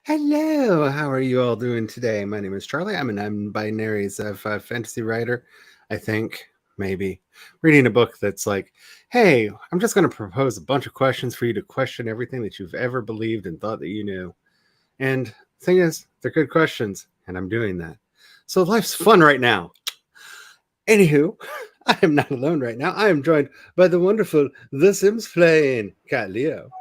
Hello, how are you all doing today? My name is Charlie. I'm an non-binary fantasy writer. I think, maybe. Reading a book that's like, hey, I'm just going to propose a bunch of questions for you to question everything that you've ever believed and thought that you knew. And the thing is, they're good questions, and I'm doing that. So life's fun right now. Anywho, I am not alone right now. I am joined by the wonderful The Sims playing Cat Leo,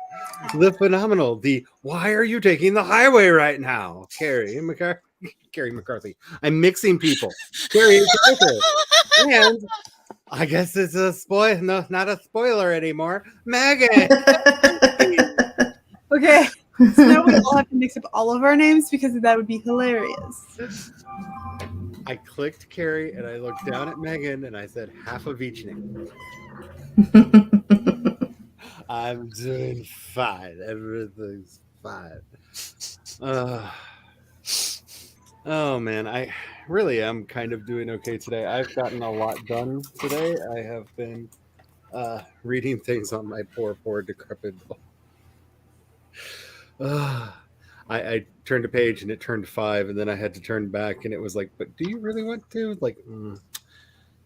the phenomenal, the why are you taking the highway right now? Carrie McCarthy. I'm mixing people. Carrie McCarthy. And I guess it's a spoil. No, not a spoiler anymore. Megan. Okay, so now we all have to mix up all of our names because that would be hilarious. I clicked Carrie and I looked down at Megan and I said half of each name. I'm doing fine. Everything's fine. Oh man, I really am kind of doing okay today. I've gotten a lot done today. I have been reading things on my poor decrepit. I turned a page and it turned 5, and then I had to turn back, and it was like, but do you really want to? Like,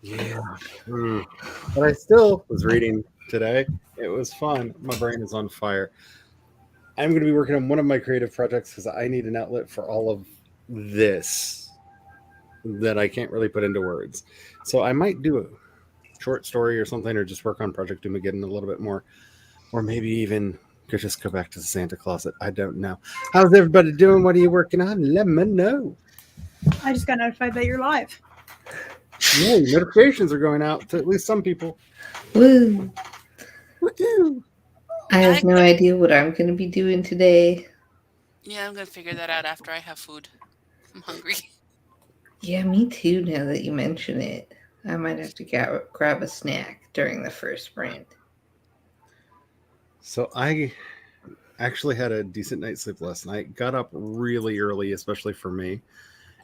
yeah. But I still was reading today. It was fun. My brain is on fire. I'm going to be working on one of my creative projects because I need an outlet for all of this that I can't really put into words. So I might do a short story or something, or just work on Project Doom again a little bit more, or maybe even could just go back to the Santa Closet. I don't know. How's everybody doing? What are you working on? Let me know. I just got notified that you're live. No, notifications are going out to at least some people. Woo! Woohoo! I have no idea what I'm going to be doing today. Yeah, I'm gonna figure that out after I have food. I'm hungry. Yeah, me too, now that you mention it. I might have to grab a snack during the first sprint. So I actually had a decent night's sleep last night. Got up really early, especially for me,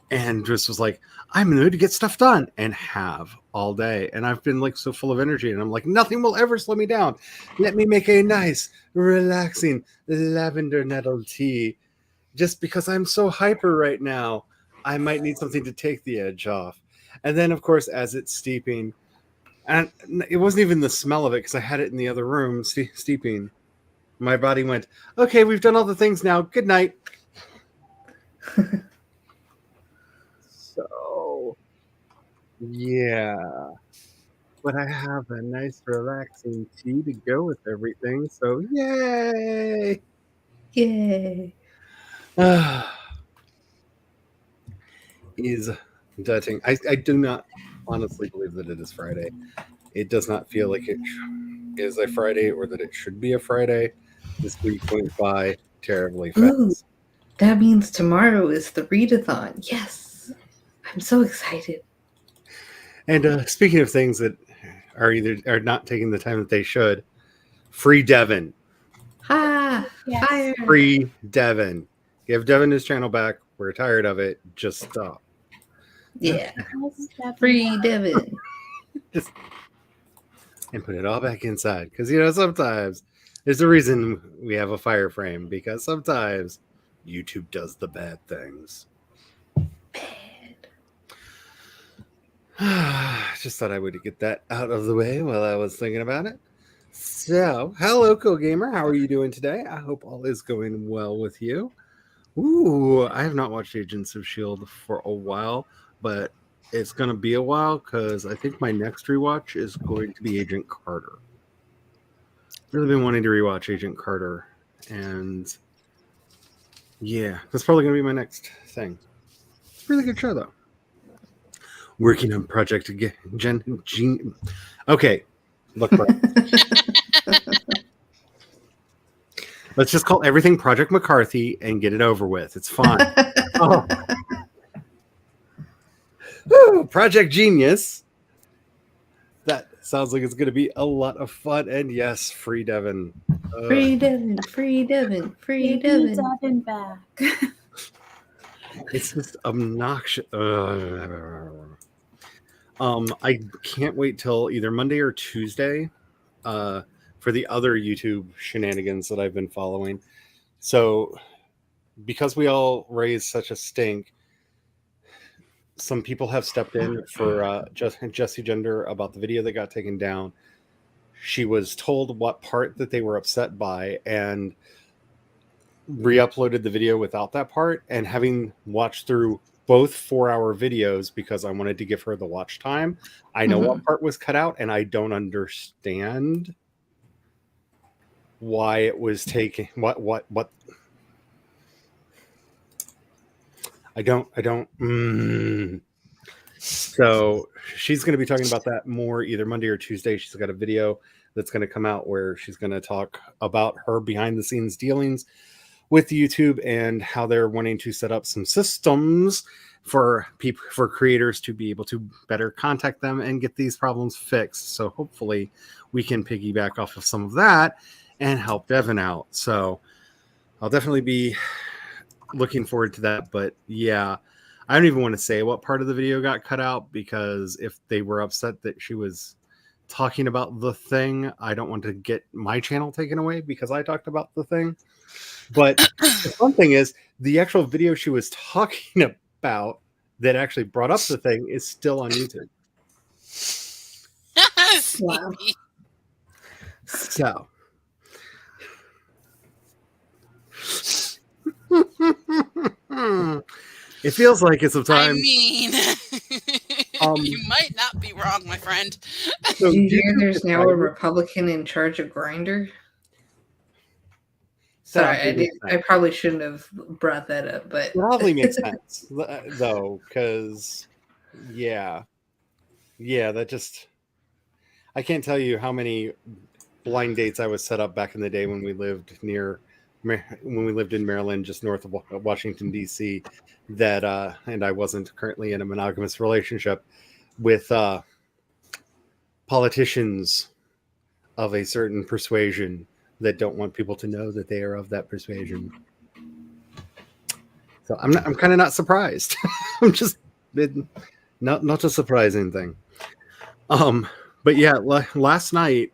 and just was like, I'm in the mood to get stuff done and have all day. And I've been like so full of energy, and I'm like, nothing will ever slow me down. Let me make a nice, relaxing lavender nettle tea. Just because I'm so hyper right now, I might need something to take the edge off. And then, of course, as it's steeping, and it wasn't even the smell of it because I had it in the other room steeping. My body went, okay, we've done all the things now. Good night. So, yeah. But I have a nice, relaxing tea to go with everything. So, yay! Yay! Is dutting. I do not honestly believe that it is Friday. It does not feel like it is a Friday or that it should be a Friday. This week went by terribly fast. Ooh, that means tomorrow is the readathon. Yes! I'm so excited. And speaking of things that are not taking the time that they should, free Devin. Ha! Yes. Fire! Free Devin. Give Devin his channel back. We're tired of it. Just stop. Yeah. Free Devin. Just and put it all back inside. Because, sometimes there's a reason we have a fire frame. Because sometimes YouTube does the bad things. Just thought I would get that out of the way while I was thinking about it. So, hello, Co-Gamer. How are you doing today? I hope all is going well with you. Ooh, I have not watched Agents of S.H.I.E.L.D. for a while, but it's going to be a while because I think my next rewatch is going to be Agent Carter. Really been wanting to rewatch Agent Carter, and yeah, that's probably going to be my next thing. Really good show, though. Working on Project Gene. Okay, look. Let's just call everything Project McCarthy and get it over with. It's fine. Oh. Woo, Project Genius. That sounds like it's going to be a lot of fun. And yes, free Devin. Free Devin, free Devin, free Devin. Devin back. It's just obnoxious. I can't wait till either Monday or Tuesday for the other YouTube shenanigans that I've been following. So because we all raised such a stink, some people have stepped in for Jesse Gender about the video that got taken down. She was told what part that they were upset by and re-uploaded the video without that part. And having watched through both 4-hour videos because I wanted to give her the watch time, I know what part was cut out, and I don't understand why it was taking what I don't. So she's going to be talking about that more either Monday or Tuesday. She's got a video that's going to come out where she's going to talk about her behind the scenes dealings with YouTube and how they're wanting to set up some systems for people, for creators to be able to better contact them and get these problems fixed. So hopefully we can piggyback off of some of that and help Devin out. So I'll definitely be looking forward to that. But yeah, I don't even want to say what part of the video got cut out, because if they were upset that she was talking about the thing, I don't want to get my channel taken away because I talked about the thing. But the fun thing is, the actual video she was talking about that actually brought up the thing is still on YouTube. Wow. So it feels like it's some time. I mean, you might not be wrong, my friend. So Did you hear there's now a Republican in charge of Grindr? Sorry, I probably shouldn't have brought that up, but probably makes sense though, because yeah, that just, I can't tell you how many blind dates I was set up back in the day when we lived in Maryland, just north of Washington D.C. That and I wasn't currently in a monogamous relationship with politicians of a certain persuasion that don't want people to know that they are of that persuasion. So I'm kind of not surprised. I'm just not a surprising thing. But yeah, last night,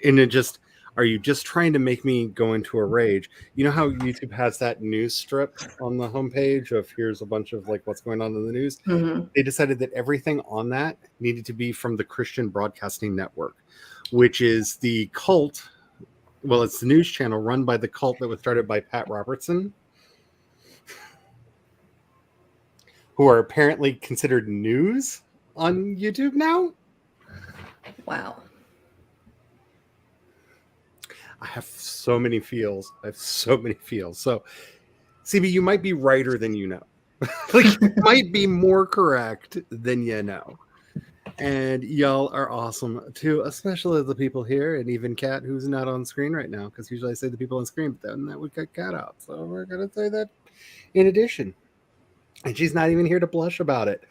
and it just, are you just trying to make me go into a rage? You know how YouTube has that news strip on the homepage of here's a bunch of like what's going on in the news? They decided that everything on that needed to be from the Christian Broadcasting Network, which is the cult. Well, it's the news channel run by the cult that was started by Pat Robertson, who are apparently considered news on YouTube now. Wow. I have so many feels. So, CB, you might be righter than you know. Like, you might be more correct than you know. And y'all are awesome too, especially the people here, and even Kat, who's not on screen right now, because usually I say the people on screen, but then that would cut Kat out. So we're going to say that in addition. And she's not even here to blush about it,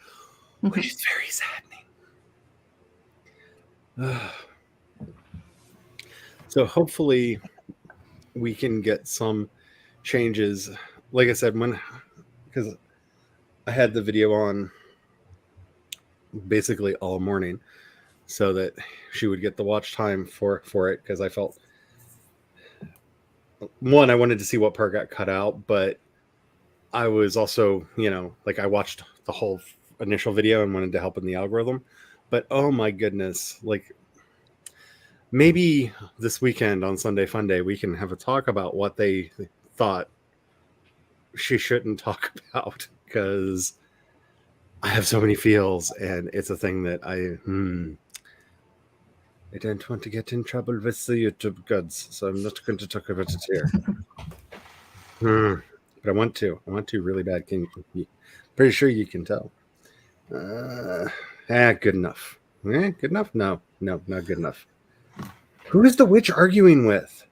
which is very saddening. So hopefully we can get some changes. Like I said, because I had the video on basically all morning so that she would get the watch time for it, because I felt, one, I wanted to see what part got cut out, but I was also, like, I watched the whole initial video and wanted to help in the algorithm. But oh my goodness, like, maybe this weekend on Sunday Funday we can have a talk about what they thought she shouldn't talk about, because I have so many feels, and it's a thing that I don't want to get in trouble with the YouTube gods, so I'm not going to talk about it here. But I want to really bad. Pretty sure you can tell. Good enough. Good enough? No, not good enough. Who is the witch arguing with?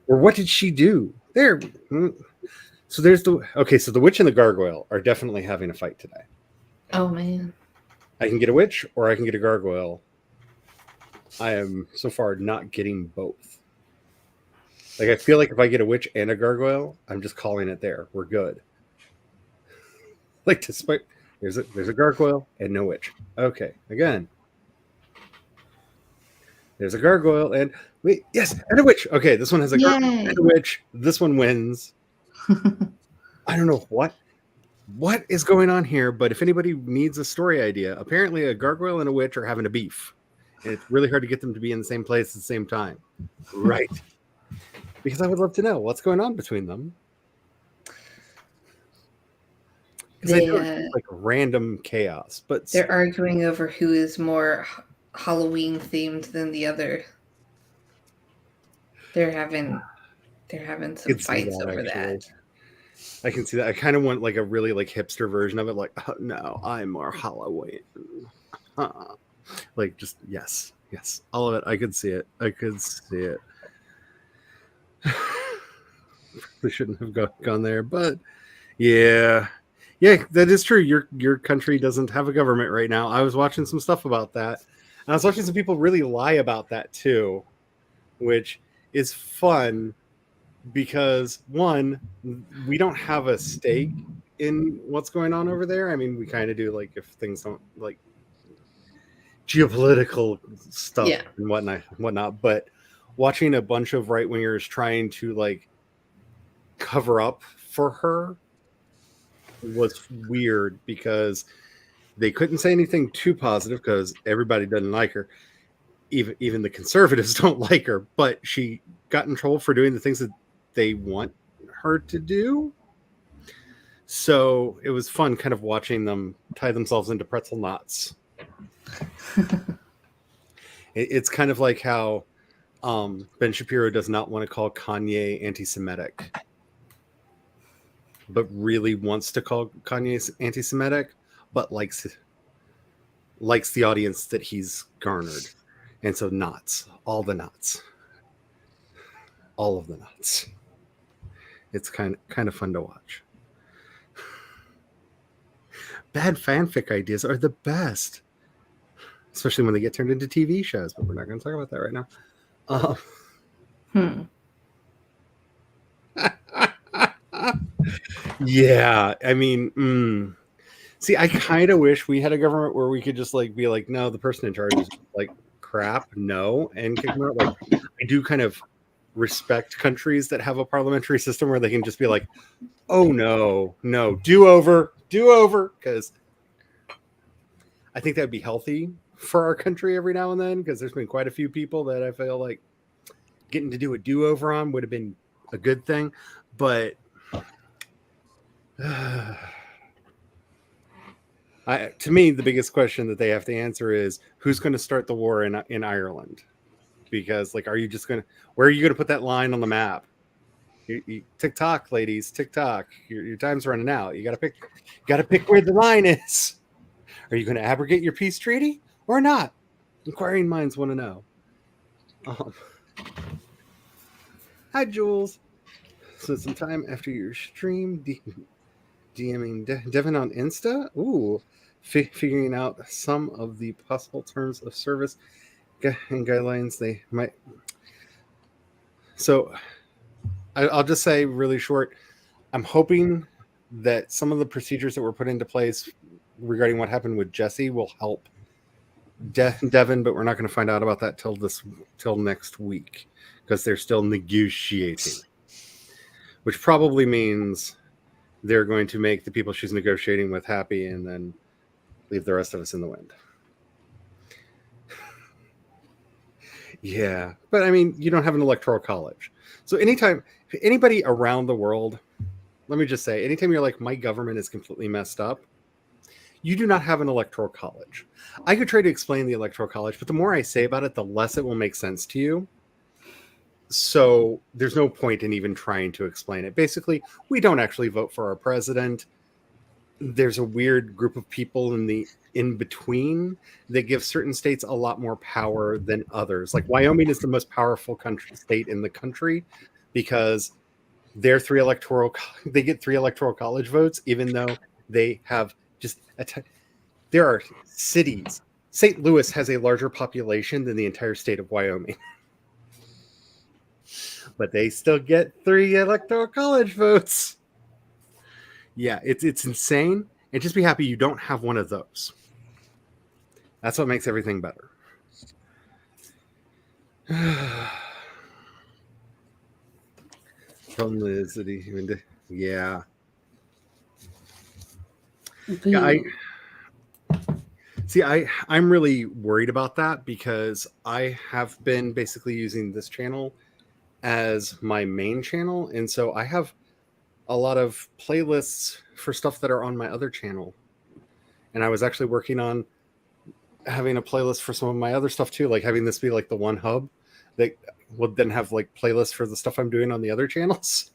Or what did she do? There. So there's so the witch and the gargoyle are definitely having a fight today. Oh man. I can get a witch or I can get a gargoyle. I am so far not getting both. Like, I feel like if I get a witch and a gargoyle, I'm just calling it there. We're good. Like, despite there's a gargoyle and no witch. Okay, again. There's a gargoyle, and wait, yes, and a witch. Okay, this one has a gargoyle Yay. and a witch. This one wins. I don't know what is going on here, but if anybody needs a story idea, apparently a gargoyle and a witch are having a beef. And it's really hard to get them to be in the same place at the same time. Right. Because I would love to know what's going on between them. Because I know it's like random chaos, but they're arguing over who is more Halloween themed than the other. They're having some fights over that. I can see that. I kind of want like a really like hipster version of it. Like, oh no, I'm more Halloween. Like just yes, all of it. I could see it. They shouldn't have gone there, but yeah, that is true. Your country doesn't have a government right now. I was watching some stuff about that, and I was watching some people really lie about that too, which is fun because one, we don't have a stake in what's going on over there. I mean, we kind of do, like if things don't like geopolitical stuff and whatnot. But watching a bunch of right wingers trying to like cover up for her was weird because they couldn't say anything too positive because everybody doesn't like her. Even the conservatives don't like her, but she got in trouble for doing the things that they want her to do. So it was fun kind of watching them tie themselves into pretzel knots. It's kind of like how Ben Shapiro does not want to call Kanye anti-Semitic, but really wants to call Kanye anti-Semitic, but likes the audience that he's garnered. And so knots, all of the knots. It's kind of fun to watch. Bad fanfic ideas are the best, especially when they get turned into TV shows. But we're not going to talk about that right now. Yeah, I mean, see, I kind of wish we had a government where we could just like be like, no, the person in charge is like crap, no, and kick them out. Like, I do kind of respect countries that have a parliamentary system where they can just be like, oh no, do over, because I think that'd be healthy for our country every now and then, because there's been quite a few people that I feel like getting to do a do-over on would have been a good thing. But to me, the biggest question that they have to answer is who's going to start the war in Ireland? Because like, where are you going to put that line on the map? TikTok, ladies, TikTok. Your time's running out. You got to pick where the line is. Are you going to abrogate your peace treaty or not? Inquiring minds want to know. Hi, Jules. So some time after your stream, DMing Devin on Insta. Ooh, figuring out some of the possible terms of service and guidelines they might. So I'll just say really short. I'm hoping that some of the procedures that were put into place regarding what happened with Jesse will help Devin, but we're not going to find out about that till next week because they're still negotiating, which probably means they're going to make the people she's negotiating with happy and then leave the rest of us in the wind. Yeah, but I mean, you don't have an electoral college. So anytime anybody around the world, let me just say, anytime you're like, my government is completely messed up, you do not have an electoral college. I could try to explain the electoral college, but the more I say about it, the less it will make sense to you. So there's no point in even trying to explain it. Basically, we don't actually vote for our president. There's a weird group of people in between that give certain states a lot more power than others. Like Wyoming is the most powerful state in the country because they get 3 electoral college votes, even though they have just there are cities. St. Louis has a larger population than the entire state of Wyoming. But they still get 3 electoral college votes. Yeah, it's insane. And just be happy you don't have one of those. That's what makes everything better. From the city. Yeah. Yeah, Boo. I'm really worried about that because I have been basically using this channel as my main channel, and so I have a lot of playlists for stuff that are on my other channel. And I was actually working on having a playlist for some of my other stuff too, like having this be like the one hub that would then have like playlists for the stuff I'm doing on the other channels.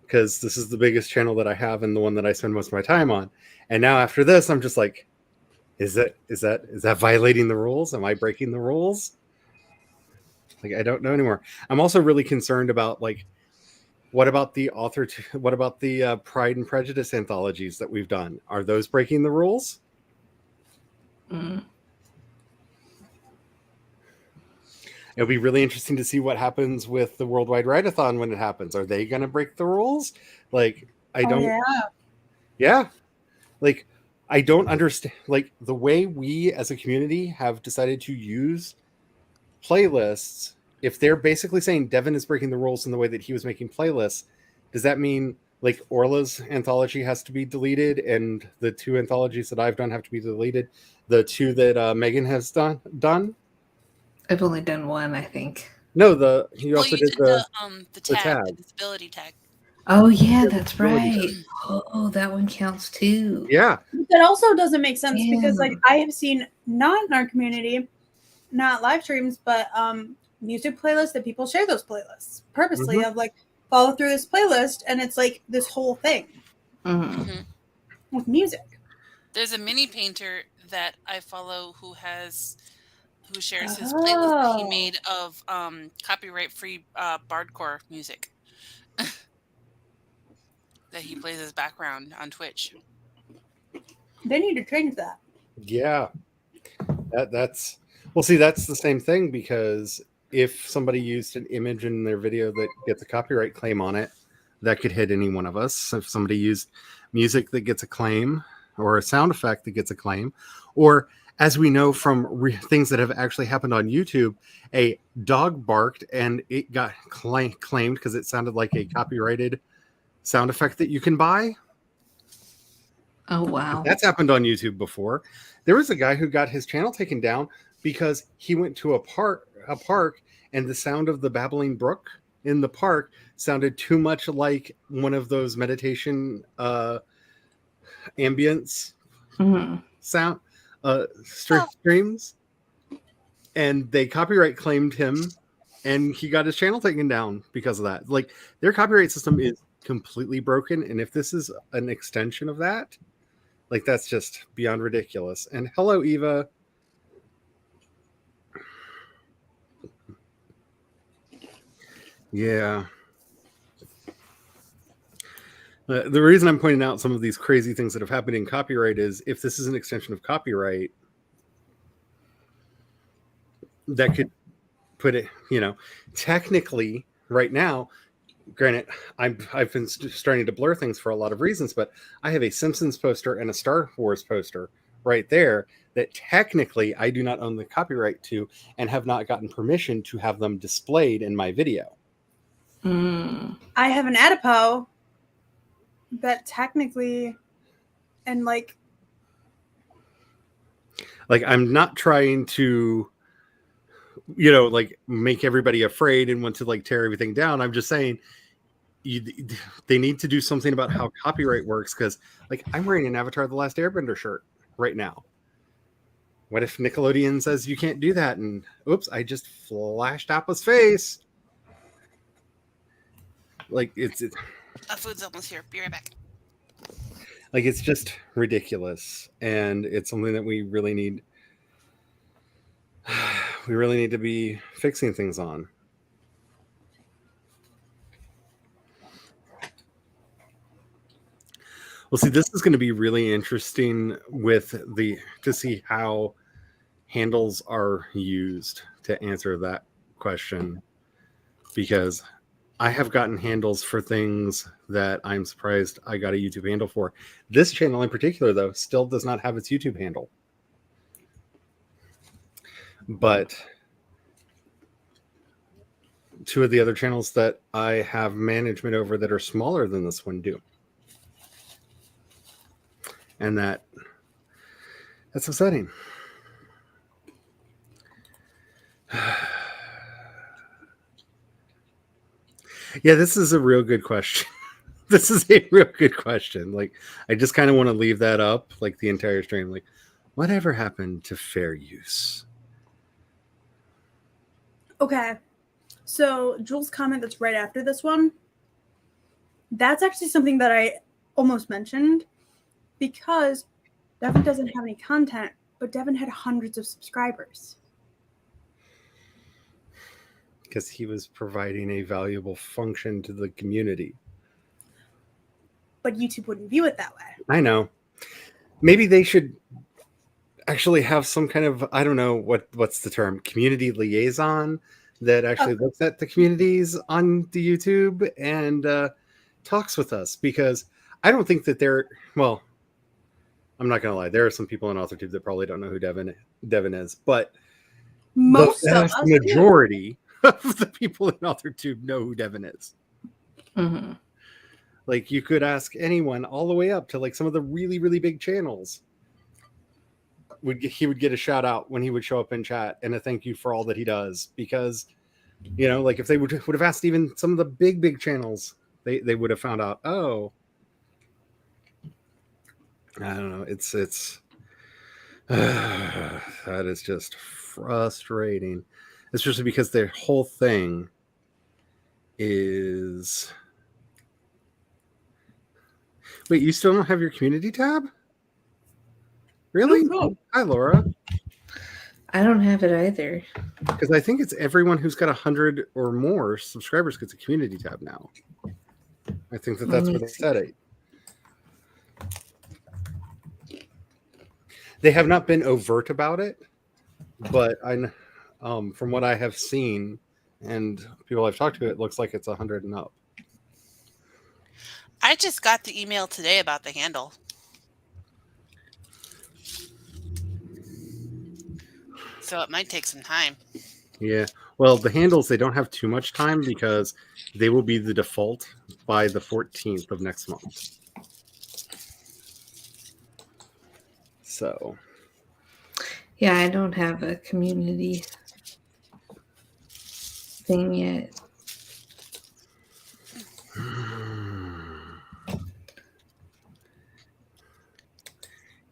Because this is the biggest channel that I have and the one that I spend most of my time on. And now after this, I'm just like, is that violating the rules? Am I breaking the rules? Like, I don't know anymore. I'm also really concerned about like, what about the what about the Pride and Prejudice anthologies that we've done? Are those breaking the rules? Mm. It'll be really interesting to see what happens with the Worldwide Write-a-thon when it happens. Are they going to break the rules? Like, I don't. Yeah. Like, I don't understand. Like, the way we as a community have decided to use playlists, if they're basically saying Devin is breaking the rules in the way that he was making playlists, does that mean like Orla's anthology has to be deleted and the 2 anthologies that I've done have to be deleted? The 2 that Megan has done? I've only done one, I think. No, you Well, also you did did the the tag, tag. the disability tag. Oh yeah, Yeah, that's disability tag. right. Oh, that one counts too. Yeah. But that also doesn't make sense because like Damn. I have seen not in our community, not live streams, but music playlists that people share those playlists purposely Mhm. of like follow through this playlist and it's like this whole thing Mhm. with music. There's a mini painter that I follow who shares his playlist that he Oh. made of copyright-free bardcore music that he plays as background on Twitch. They need to change that. Yeah. That's well, see, that's the same thing because if somebody used an image in their video that gets a copyright claim on it, that could hit any one of us. If somebody used music that gets a claim or a sound effect that gets a claim, or as we know from things that have actually happened on YouTube, a dog barked and it got claimed because it sounded like a copyrighted sound effect that you can buy. Oh wow. That's happened on YouTube before. There was a guy who got his channel taken down because he went to a park, and the sound of the babbling brook in the park sounded too much like one of those meditation ambience Mhm. sound streams, and they copyright claimed him, and he got his channel taken down because of that. Like, their copyright system is completely broken, and if this is an extension of that, like, that's just beyond ridiculous. And hello, Eva. Yeah. The reason I'm pointing out some of these crazy things that have happened in copyright is if this is an extension of copyright, that could put it, technically right now, granted, I've been starting to blur things for a lot of reasons, but I have a Simpsons poster and a Star Wars poster right there that technically I do not own the copyright to and have not gotten permission to have them displayed in my video. Mm. I have an Adipo that technically, and like I'm not trying to, like make everybody afraid and want to like tear everything down. I'm just saying they need to do something about how copyright works, because like I'm wearing an Avatar The Last Airbender shirt right now. What if Nickelodeon says you can't do that? And oops, I just flashed Appa's face. Like it's Food's almost here. Be right back. like it's just ridiculous, and it's something that we really need. We really need to be fixing things on. Well, see, this is going to be really interesting to see how handles are used to answer that question, because I have gotten handles for things that I'm surprised I got a YouTube handle for. This channel in particular, though, still does not have its YouTube handle. But two of the other channels that I have management over that are smaller than this one do. And that's upsetting. Yeah, this is a real good question. This is a real good question. Like, I just kind of want to leave that up, like the entire stream. Like, whatever happened to fair use? Okay. So Jules' comment that's right after this one, that's actually something that I almost mentioned because Devin doesn't have any content, but Devin had hundreds of subscribers. Because he was providing a valuable function to the community. But YouTube wouldn't view it that way. I know. Maybe they should actually have some kind of, I don't know what's the term, community liaison that actually looks at the communities on the YouTube and talks with us, because I don't think that well, I'm not gonna lie, there are some people in AuthorTube that probably don't know who Devin is, but Most the of vast us majority of the people in AuthorTube know who Devin is. Mm-hmm. Like, you could ask anyone all the way up to like some of the really, really big channels. He would get a shout out when he would show up in chat and a thank you for all that he does, because, you know, like if they would have asked even some of the big channels, they would have found out, oh, I don't know, it's that is just frustrating, especially because their whole thing is, wait, you still don't have your community tab? Really? No. Hi, Laura. I don't have it either. Because I think it's everyone who's got 100 or more subscribers gets a community tab now. I think that's where they set it. They have not been overt about it, but from what I have seen and people I've talked to, it looks like it's 100 and up. I just got the email today about the handle. So it might take some time. Yeah. Well, the handles, they don't have too much time because they will be the default by the 14th of next month. So. Yeah, I don't have a community thing yet.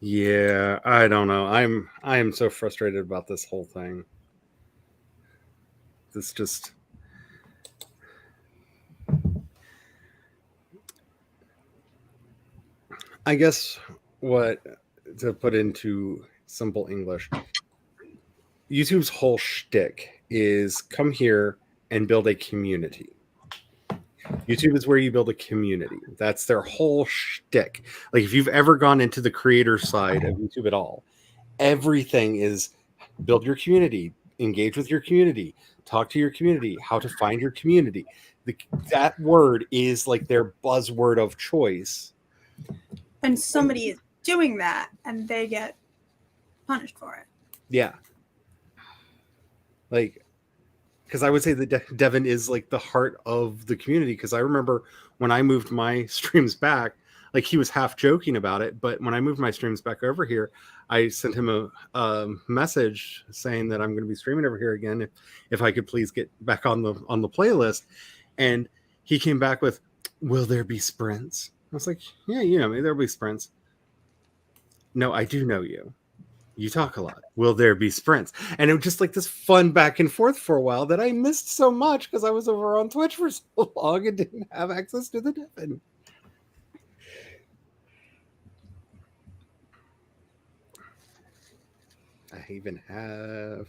Yeah, I don't know. I am so frustrated about this whole thing. This just, I guess, what to put into simple English, YouTube's whole shtick is come here and build a community. YouTube is where you build a community. That's their whole shtick. Like, if you've ever gone into the creator side of YouTube at all, everything is build your community, engage with your community, talk to your community, how to find your community. That word is like their buzzword of choice. And somebody is doing that and they get punished for it. Yeah. Like, because I would say that Devin is like the heart of the community. Because I remember when I moved my streams back, like, he was half joking about it. But when I moved my streams back over here, I sent him a message saying that I'm going to be streaming over here again. If I could please get back on the playlist. And he came back with, will there be sprints? I was like, yeah, you know me, there'll be sprints. No, I do know you. You talk a lot. Will there be sprints? And it was just like this fun back and forth for a while that I missed so much because I was over on Twitch for so long and didn't have access to the Devin. I even have...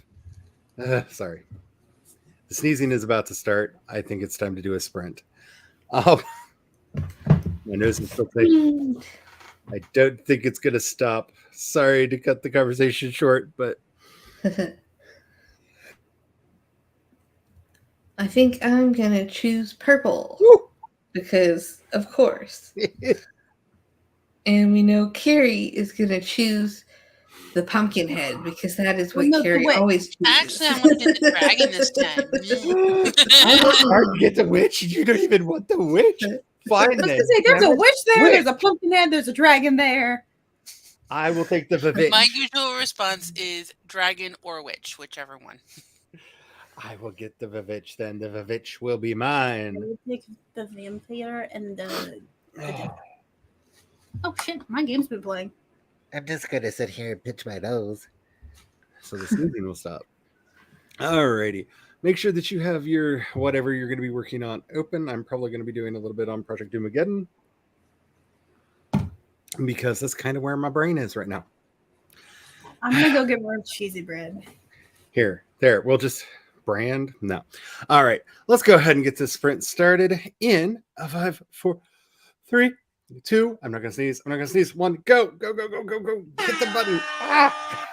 sorry. The sneezing is about to start. I think it's time to do a sprint. My nose is still tight. I don't think it's going to stop. Sorry to cut the conversation short, but... I think I'm going to choose purple. Woo! Because, of course. And we know Carrie is going to choose the pumpkin head because that is Well, what no, the Carrie witch. always chooses. Actually, I wanted the dragon this time. Hard to get the witch. You don't even want the witch. Fine I was then. gonna say there's a damn it. witch there, Witch. there's a pumpkin head, there's a dragon there. I will take the Vavitch. My usual response is dragon or witch, whichever one. I will get the Vavitch then. The Vavitch will be I mine. would take the vampire and the. Oh, Oh shit! My game's been playing. I'm just gonna sit here and pinch my nose. So the sneezing will stop. Alrighty. Make sure that you have your whatever you're going to be working on open. I'm probably going to be doing a little bit on Project Doomageddon because that's kind of where my brain is right now. I'm gonna go get more cheesy bread. Here, there. We'll just brand. No. All right. Let's go ahead and get this sprint started in a 5, 4, 3, 2. I'm not going to sneeze. I'm not going to sneeze. 1. Go, go, go, go, go, go. Hit the button. Ah!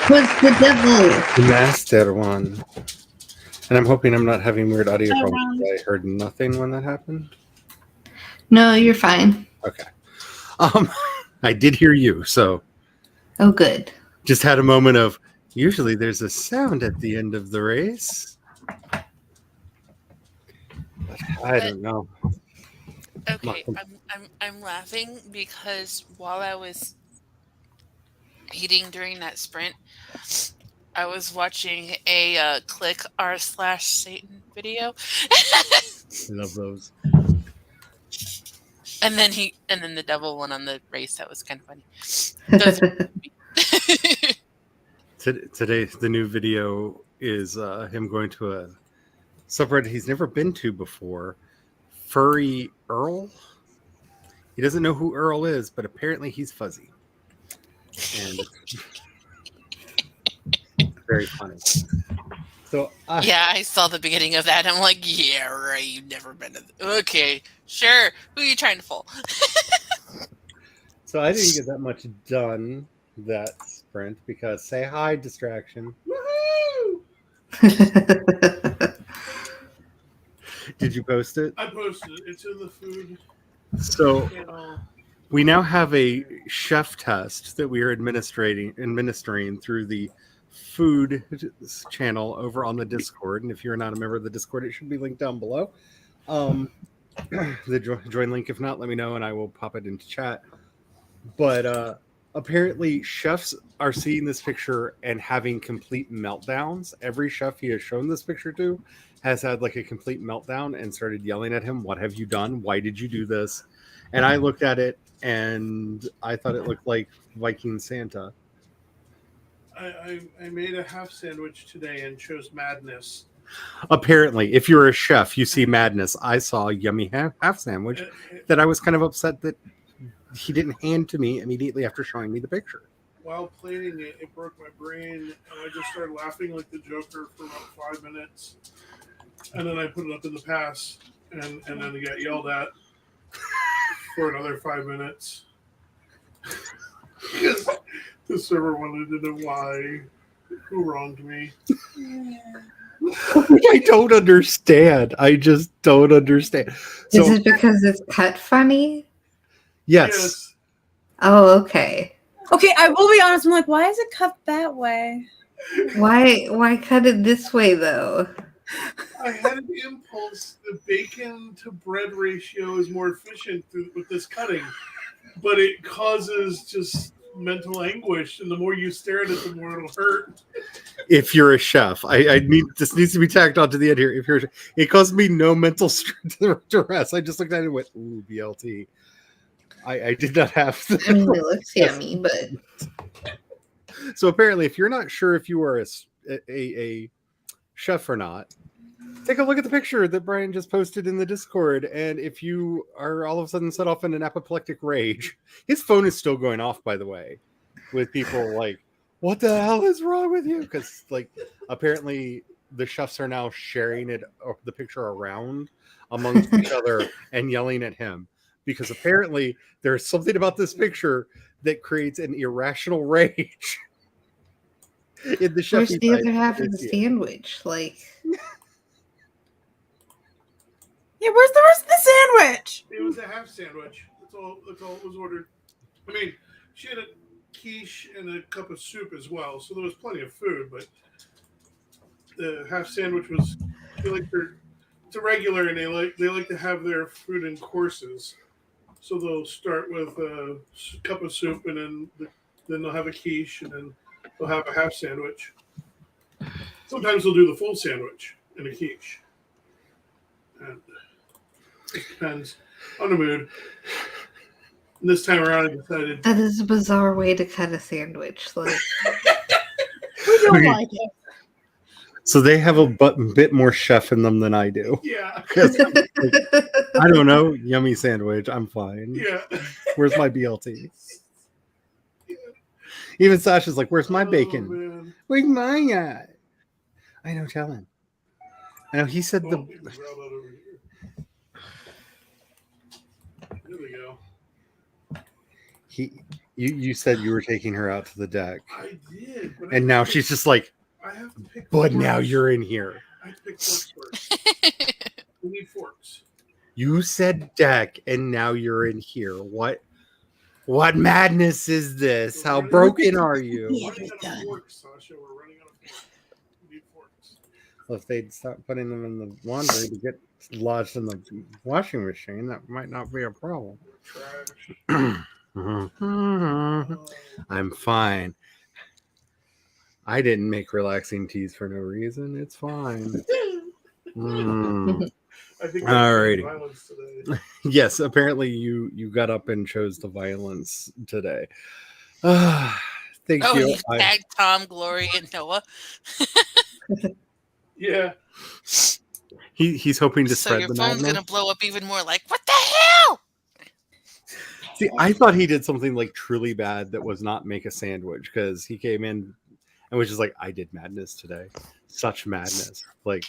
What's the devil? The master one. And I'm hoping I'm not having weird audio Hi, problems. Ron. I heard nothing when that happened. No, you're fine. Okay. I did hear you, so Oh, good. just had a moment of usually there's a sound at the end of the race. But I don't know. Okay, I'm laughing because while I was eating during that sprint, I was watching a click r/Satan video, I love those. and then the devil won on the race. That was kind of funny. Those- Today, the new video is him going to a subreddit he's never been to before. Furry Earl. He doesn't know who Earl is, but apparently he's fuzzy. And it's very funny. So yeah, I saw the beginning of that. And I'm like, yeah, right. You've never been to. Okay, sure. Who are you trying to fool? So I didn't get that much done that sprint because say hi distraction. Did you post it? I posted it. It's in the food So channel. we now have a chef test that we are administering through the food channel over on the Discord. And if you're not a member of the Discord, it should be linked down below. The join link. If not, let me know and I will pop it into chat. But apparently chefs are seeing this picture and having complete meltdowns. Every chef he has shown this picture to has had like a complete meltdown and started yelling at him, "What have you done? Why did you do this?" And I looked at it and I thought it looked like Viking Santa. I made a half sandwich today and chose madness. Apparently, if you're a chef, you see madness. I saw a yummy half sandwich that I was kind of upset that he didn't hand to me immediately after showing me the picture. While plating it, it broke my brain, and I just started laughing like the Joker for about 5 minutes. And then I put it up in the pass, and then I got yelled at for another 5 minutes. Because the server wanted to know why, who wronged me. I don't understand. I just don't understand. So, Is it because it's cut funny? yes. Oh, okay. Okay, I will be honest. I'm like, why is it cut that way? Why cut it this way though? I had an impulse. The bacon to bread ratio is more efficient with this cutting, but it causes just mental anguish, and the more you stare at it, the more it'll hurt. If you're a chef, I need this needs to be tacked onto the end here. If you're, it caused me no mental stress. I just looked at it and went, "Ooh, BLT." I did not have. I mean, it looks yummy, but So apparently, if you're not sure if you are a chef or not, take a look at the picture that Brian just posted in the Discord. And if you are all of a sudden set off in an apoplectic rage, his phone is still going off, by the way, with people like, "What the hell is wrong with you?" Because like apparently the chefs are now sharing it, or the picture around amongst each other and yelling at him. Because apparently there's something about this picture that creates an irrational rage in the chef. where's the other half of the sandwich? Like, Yeah, where's the rest of the sandwich? It was a half sandwich. That's all that was ordered. I mean, she had a quiche and a cup of soup as well, so there was plenty of food. But the half sandwich was, it's a regular, and they like to have their food in courses. So they'll start with a cup of soup, and then they'll have a quiche, and then they'll have a half sandwich. Sometimes they'll do the full sandwich and a quiche. And it depends on the mood. And this time around, I decided that is a bizarre way to cut a sandwich. Like, We don't Okay. like it. So they have a bit more chef in them than I do. yeah, I don't know. Yummy sandwich. I'm fine. yeah. Where's my BLT? Even Sasha's like, "Where's my Oh, bacon? man. Where's mine at?" I know, tell him. I know he said Oh, the. you can grab that over here. There we go. He You said you were taking her out to the deck, I did, but and now she's just like, I have to pick. but forks. now you're in here. I have to pick forks first. We need forks. You said deck, and now you're in here. What madness is this? How broken are you? We're running out of forks, Sasha. We're running out of forks. We need forks. Well, if they'd stop putting them in the laundry to get lodged in the washing machine, that might not be a problem. Trash. I'm fine. I didn't make relaxing teas for no reason. It's fine. I think Alrighty. violence today. Yes, apparently you got up and chose the violence today. Thank Oh, you. you tagged Tom, Glory, and Noah. Yeah. He's hoping to So spread your the phone's madness. gonna blow up even more. Like, what the hell? See, I thought he did something like truly bad that was not make a sandwich, because he came in and was just like, I did madness today. Such madness. Like,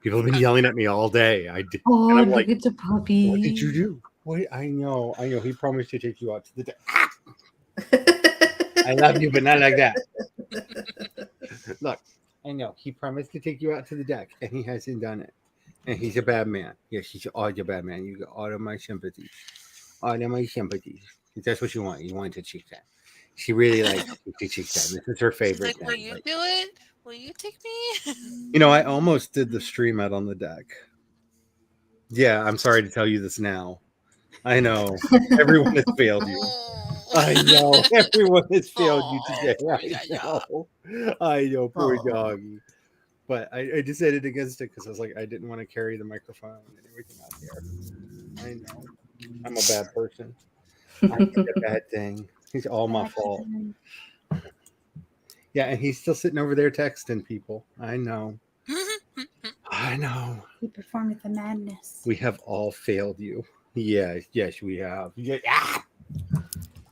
people have been yelling at me all day. I did. Oh, And I'm look like, at the puppy. what did you do? Wait, I know. He promised to take you out to the deck. I love you, but not like that. Look, I know. He promised to take you out to the deck, and he hasn't done it. And he's a bad man. Yes, he's all your bad man. You got all of my sympathies. All of my sympathies. If that's what you want. You want to cheek that. She really likes to cheek that. This is her She's favorite like, will thing. you Like, do it? Will you take me? I almost did the stream out on the deck. Yeah, I'm sorry to tell you this now. I know. Everyone has failed you. I know. Everyone has failed you today. I know. Poor Aw. doggy. But I decided against it because I was like, I didn't want to carry the microphone and everything out there. I know. I'm a bad person. I did a bad thing. It's all my fault. Yeah, and he's still sitting over there texting people. I know. I know. He performed the madness. We have all failed you. Yeah, yes, we have. Yeah. Ah!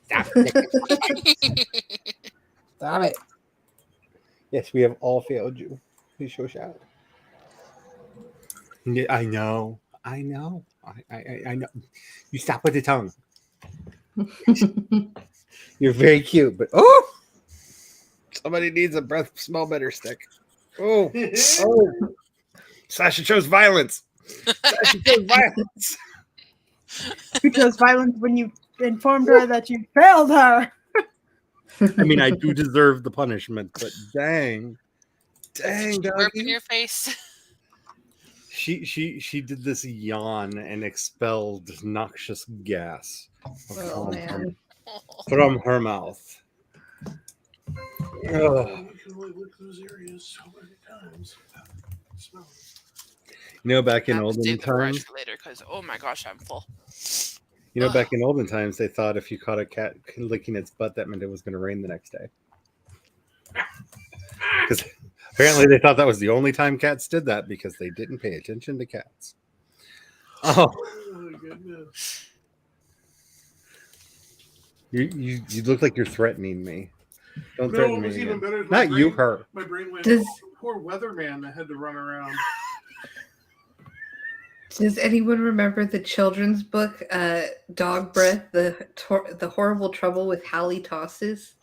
Stop it. Stop it. Yes, we have all failed you. Please show shout. Yeah, I know. I know. I know. You stop with the tongue. You're very cute, but somebody needs a breath smell better stick. Oh. Sasha chose violence. Sasha chose violence. You chose violence when you informed her that you failed her. I mean, I do deserve the punishment, but dang, Burp in doggy. your face. She did this yawn and expelled noxious gas Oh, man. from her mouth. Ugh. You can only lick those areas so many times. Smell it. Back in I have to olden save the garage times, for later because oh my gosh, I'm full. back in olden times, they thought if you caught a cat licking its butt, that meant it was going to rain the next day. Because apparently they thought that was the only time cats did that because they didn't pay attention to cats. Oh, Oh my goodness. you look like you're threatening me. Don't No, threaten it me. was even again. better. My Not you, brain- her. My brain went, Does- poor weatherman that had to run around. Does anyone remember the children's book, Dog Breath, the horrible trouble with Hallie Tosses?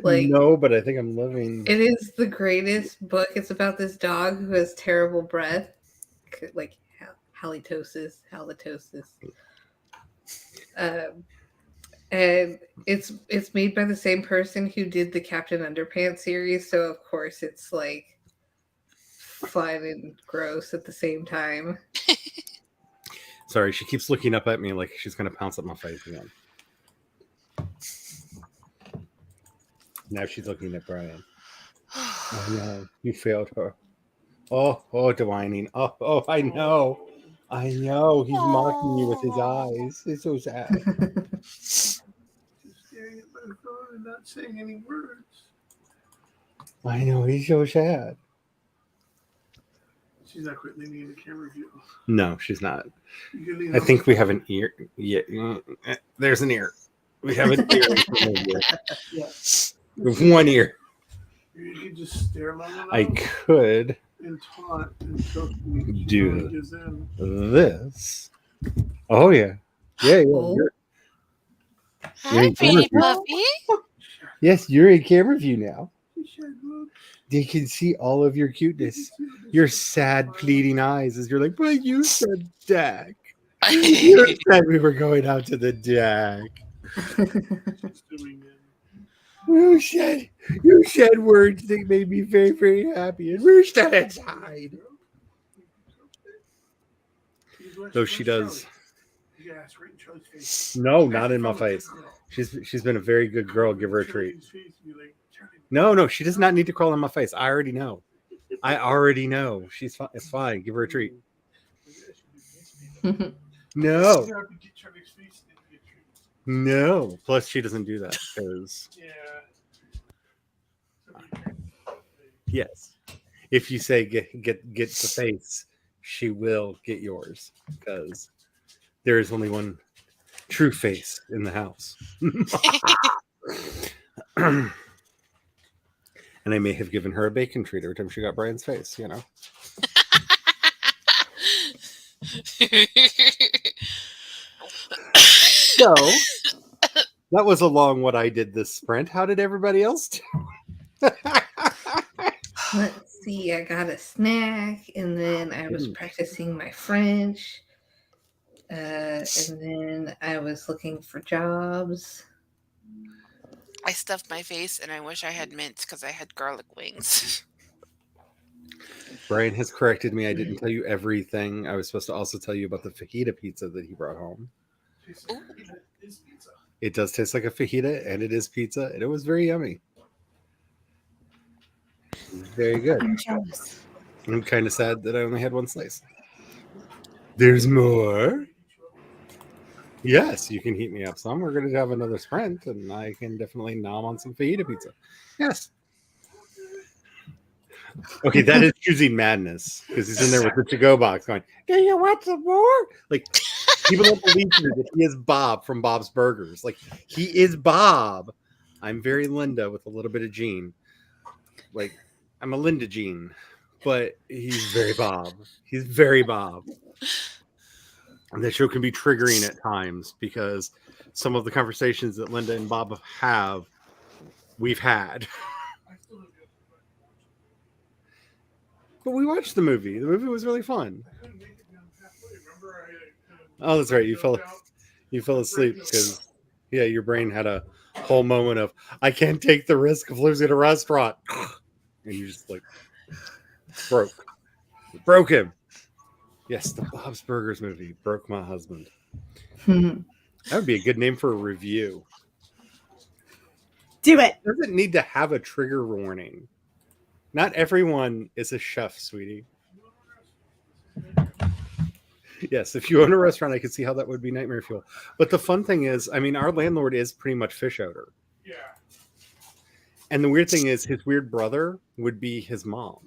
Like, No, but I think I'm living. it is the greatest book. It's about this dog who has terrible breath, like halitosis. And it's made by the same person who did the Captain Underpants series, so of course it's like fun and gross at the same time. Sorry, she keeps looking up at me like she's going to pounce at my face again. Now she's looking at Brian. Oh no, you failed her. Oh, divining. Oh, I know. I know. He's mocking you with his eyes. It's so sad. Just staring at my phone and not saying any words. I know. He's so sad. She's not quite leaning in the camera view. No, she's not. You can lean I up. think we have an ear. Yeah, there's an ear. We have an ear. Yeah. With one ear. You can just stare long enough I could and taunt and choke me. Do Gives in. this. Oh yeah. Yeah. Oh. Hi, pretty puppy. Yes, you're in camera view now. They can see all of your cuteness. Your sad, pleading eyes as you're like, but you said deck. You said we were going out to the deck. You said words that made me very, very happy, and we're still inside. Though she does. No, not in my face. She's been a very good girl. Give her a treat. No, she does not need to crawl in my face. I already know. She's fine. It's fine. Give her a treat. No. No. Plus, she doesn't do that because. Yes. If you say get the face, she will get yours because there is only one true face in the house. And I may have given her a bacon treat every time she got Brian's face, you know. So that was along what I did this sprint. How did everybody else do? Let's see, I got a snack, and then I was practicing my French, and then I was looking for jobs. I stuffed my face, and I wish I had mint because I had garlic wings. Brian has corrected me. I didn't tell you everything. I was supposed to also tell you about the fajita pizza that he brought home. It does taste like a fajita, and it is pizza, and it was very yummy. Very good. I'm jealous. I'm kind of sad that I only had one slice. There's more. Yes, you can heat me up some. We're going to have another sprint, and I can definitely nom on some fajita pizza. Yes. Okay, that is choosing madness because he's in there with the to-go box going, do you want some more? Like, people don't believe me that he is Bob from Bob's Burgers. Like, he is Bob. I'm very Linda with a little bit of Jean. Like, I'm a Linda Jean, but he's very Bob. He's very Bob. And that show can be triggering at times because some of the conversations that Linda and Bob have, we've had. But we watched the movie. The movie was really fun. Oh, that's right. You fell asleep because, yeah, your brain had a whole moment of, I can't take the risk of losing a restaurant. And you just like broke him. Yes, the Bob's Burgers movie broke my husband. That would be a good name for a review. Do it. It doesn't need to have a trigger warning. Not everyone is a chef, sweetie. Yes, if you own a restaurant, I could see how that would be nightmare fuel. But the fun thing is, I mean, our landlord is pretty much fish outer. Yeah. And the weird thing is, his weird brother would be his mom.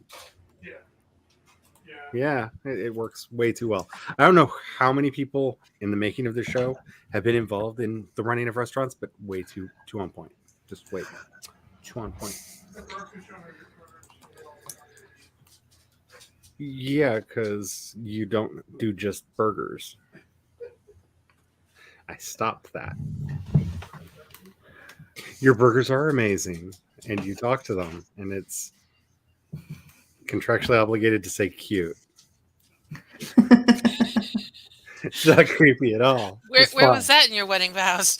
Yeah, it works way too well. I don't know how many people in the making of the show have been involved in the running of restaurants, but way too on point. Just wait, too on point. Yeah, because you don't do just burgers. I stopped that. Your burgers are amazing, and you talk to them, and it's contractually obligated to say cute. It's not creepy at all. Where was that in your wedding vows?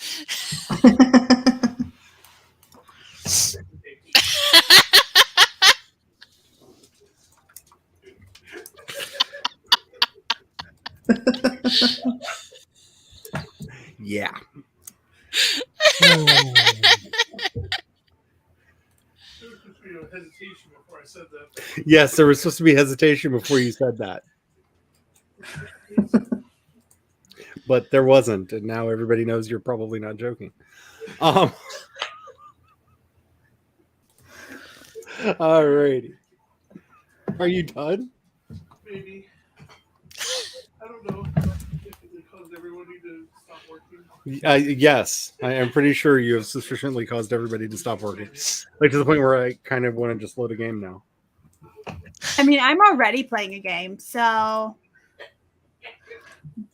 Yeah. Hesitation before I said that. Yes, there was supposed to be hesitation before you said that. But there wasn't, and now everybody knows you're probably not joking. Alrighty. Are you done? Maybe. I don't know. It caused everybody to stop working. Yes, I am pretty sure you have sufficiently caused everybody to stop working. Like to the point where I kind of want to just load a game now. I mean, I'm already playing a game, so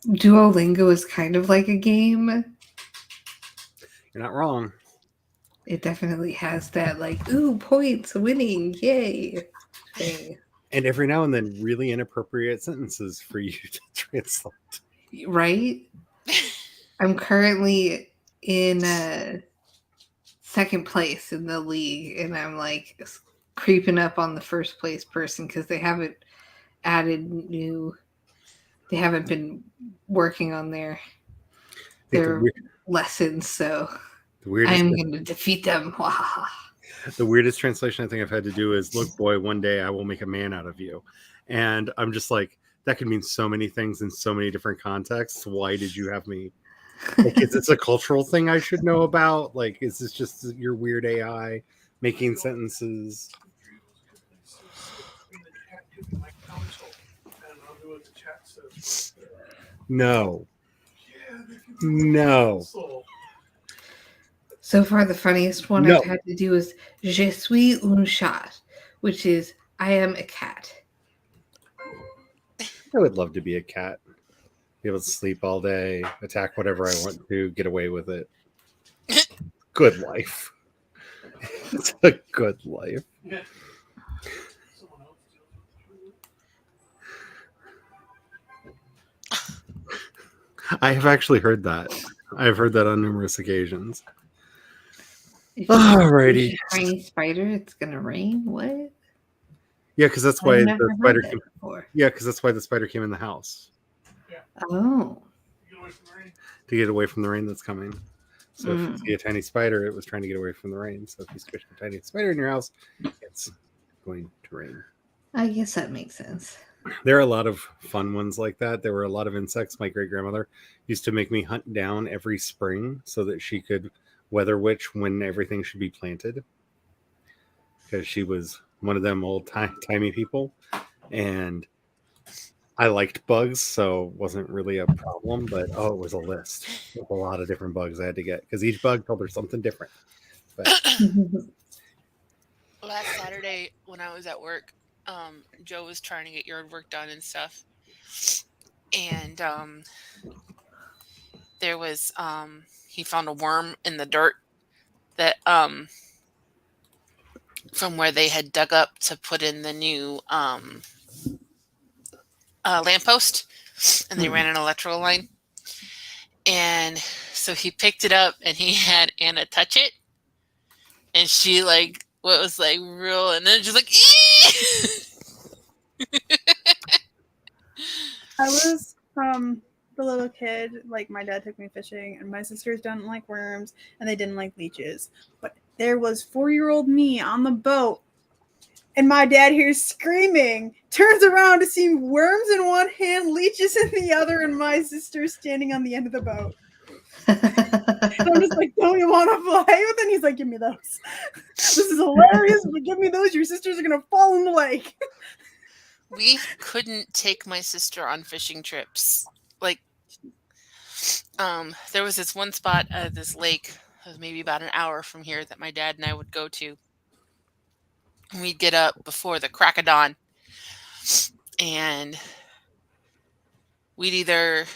Duolingo is kind of like a game. You're not wrong. It definitely has that like, ooh, points, winning, yay thing. And every now and then, really inappropriate sentences for you to translate. Right? I'm currently in second place in the league, and I'm like creeping up on the first place person because they haven't they haven't been working on their lessons, so The I weirdest, am going to defeat them. the weirdest translation I think I've had to do is, "Look, boy, one day I will make a man out of you," and I'm just like, that could mean so many things in so many different contexts. Why did you have me? Like, is this a cultural thing I should know about? Like, is this just your weird AI making sentences? No. No. So far, the funniest one No. I've had to do is "Je suis un chat," which is "I am a cat." I would love to be a cat. Be able to sleep all day, attack whatever I want to, get away with it. Good life. It's a good life. I have actually heard that. I've heard that on numerous occasions. If you Alrighty. push a tiny spider, it's gonna rain. What? Yeah, because that's why I've the never heard spider that came. before. Yeah, because that's why the spider came in the house, Oh. to get away from the rain that's coming. So if you Mm. see a tiny spider, it was trying to get away from the rain. So if you squish a tiny spider in your house, it's going to rain. I guess that makes sense. There are a lot of fun ones like that. There were a lot of insects. My great grandmother used to make me hunt down every spring so that she could weather witch when everything should be planted, because she was one of them old timey people, and I liked bugs, so it wasn't really a problem. But it was a list with a lot of different bugs I had to get, because each bug told her something different. But Last Saturday when I was at work, Joe was trying to get yard work done and stuff. And there was he found a worm in the dirt that from where they had dug up to put in the new lamppost, and they ran an electrical line. And so he picked it up and he had Anna touch it, and she like what was like real, and then just like I was the little kid, like my dad took me fishing, and my sisters don't like worms and they didn't like leeches. But there was 4-year-old me on the boat, and my dad hears screaming, turns around to see worms in one hand, leeches in the other, and my sister standing on the end of the boat. And I'm just like, don't you want to play with it? And he's like, give me those. This is hilarious, but give me those. Your sisters are going to fall in the lake. we couldn't take my sister on fishing trips. Like, there was this one spot at this lake, maybe about an hour from here, that my dad and I would go to. And we'd get up before the crack of dawn, and we'd either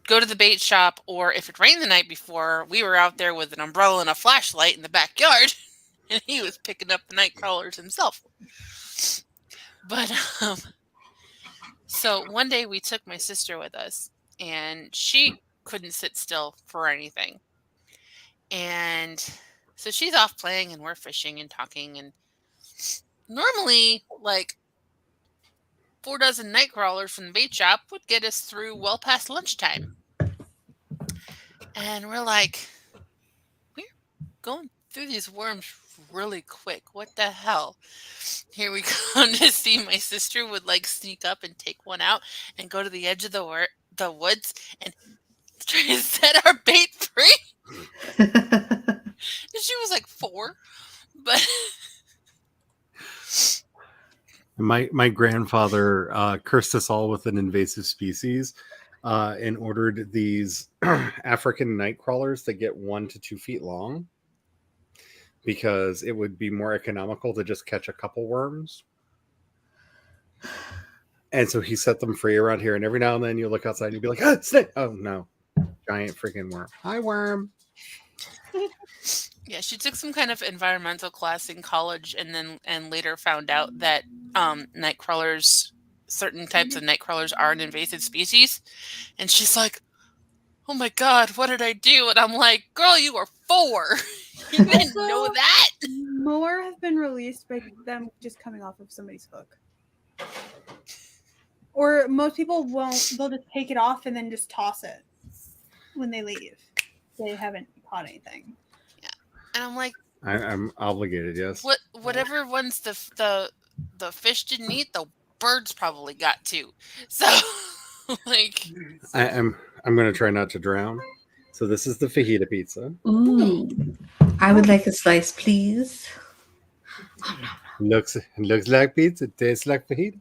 go to the bait shop, or if it rained the night before, we were out there with an umbrella and a flashlight in the backyard, and he was picking up the night crawlers himself. But so one day we took my sister with us, and she couldn't sit still for anything. And so she's off playing, and we're fishing and talking, and normally like 4 dozen night crawlers from the bait shop would get us through well past lunchtime. And we're like, we're going through these worms really quick. What the hell? Here we come to see my sister would like sneak up and take one out and go to the edge of the woods and try to set our bait free. And she was like 4, but my grandfather cursed us all with an invasive species, and ordered these African night crawlers that get 1 to 2 feet long, because it would be more economical to just catch a couple worms. And so he set them free around here, and every now and then you look outside and you'd be like, ah, snake! Oh no, giant freaking worm. Hi, worm. Yeah, she took some kind of environmental class in college, and later found out that night crawlers, certain types of night crawlers, are an invasive species. And she's like, "Oh my god, what did I do?" And I'm like, "Girl, you were 4. You didn't know Also, that." more have been released by them just coming off of somebody's hook. Or most people won't, they'll just take it off and then just toss it when they leave. They haven't caught anything. And I'm like, I'm obligated. Yes. whatever ones the fish didn't eat, the birds probably got too. So, like, I'm gonna try not to drown. So this is the fajita pizza. Ooh. I would like a slice, please. Looks like pizza. Tastes like fajita.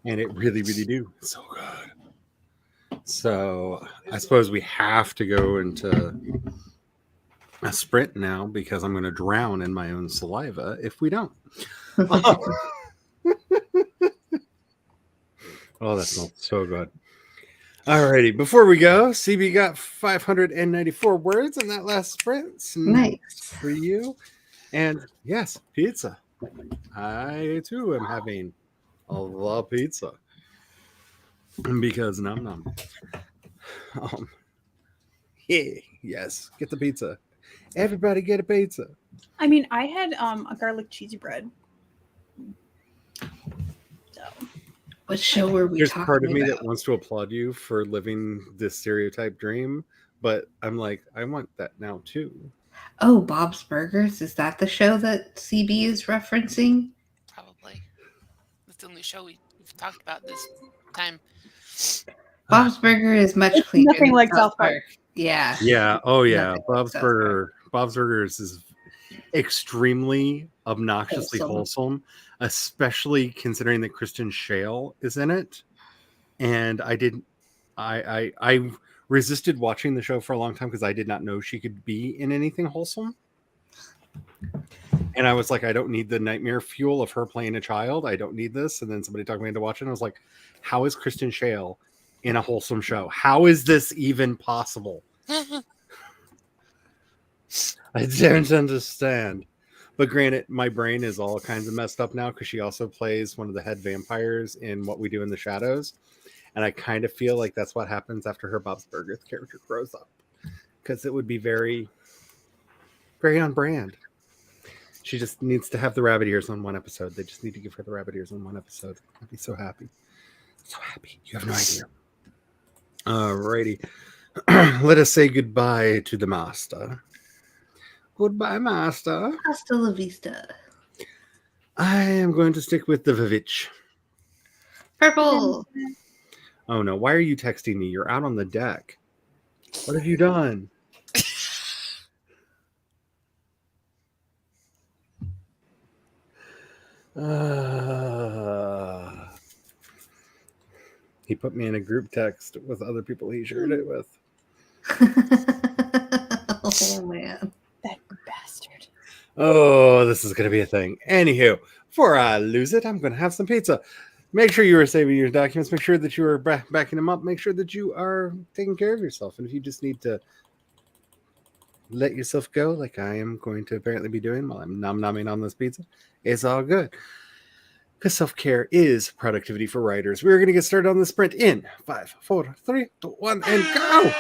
And it really, really do. It's so good. So I suppose we have to go into a sprint now because I'm going to drown in my own saliva if we don't. Oh, that smells so good. Alrighty, before we go, CB got 594 words in that last sprint. So Nice. for you. And yes, pizza. I too am having a la pizza because nom nom. Yeah, yes, get the pizza. Everybody get a pizza. I mean, I had a garlic cheesy bread. So What show were we There's talking part of me about? that wants to applaud you for living this stereotype dream, but I'm like, I want that now too. Oh, Bob's Burgers. Is that the show that CB is referencing? probably that's the only show we've talked about this time. Bob's Burger is much It's cleaner nothing than like South South Park. Park. Yeah. Yeah. Oh yeah. Nothing like Bob's South Burger. Bob's Burgers is extremely obnoxiously wholesome, especially considering that Kristen Shale is in it. And I resisted watching the show for a long time because I did not know she could be in anything wholesome. And I was like, I don't need the nightmare fuel of her playing a child. I don't need this. And then somebody talked me into watching. I was like, how is Kristen Shale in a wholesome show? How is this even possible? I don't understand. But granted, my brain is all kinds of messed up now because she also plays one of the head vampires in What We Do in the Shadows. And I kind of feel like that's what happens after her Bob's Burgers character grows up. Because it would be very, very on brand. She just needs to have the rabbit ears on one episode. They just need to give her the rabbit ears on one episode. I'd be so happy. So happy. You have no idea. Alrighty. Let us say goodbye to the master. Goodbye, master. Hasta la vista. I am going to stick with the Vivitch. Purple. Oh no, why are you texting me? You're out on the deck. What have you done? He put me in a group text with other people he shared it with. Oh man. That bastard. Oh, this is going to be a thing. Anywho, before I lose it, I'm going to have some pizza. Make sure you are saving your documents. Make sure that you are backing them up. Make sure that you are taking care of yourself. And if you just need to let yourself go, like I am going to apparently be doing while I'm nom-nomming on this pizza, it's all good. Because self-care is productivity for writers. We're going to get started on the sprint in 5, 4, 3, 2, 1, and go!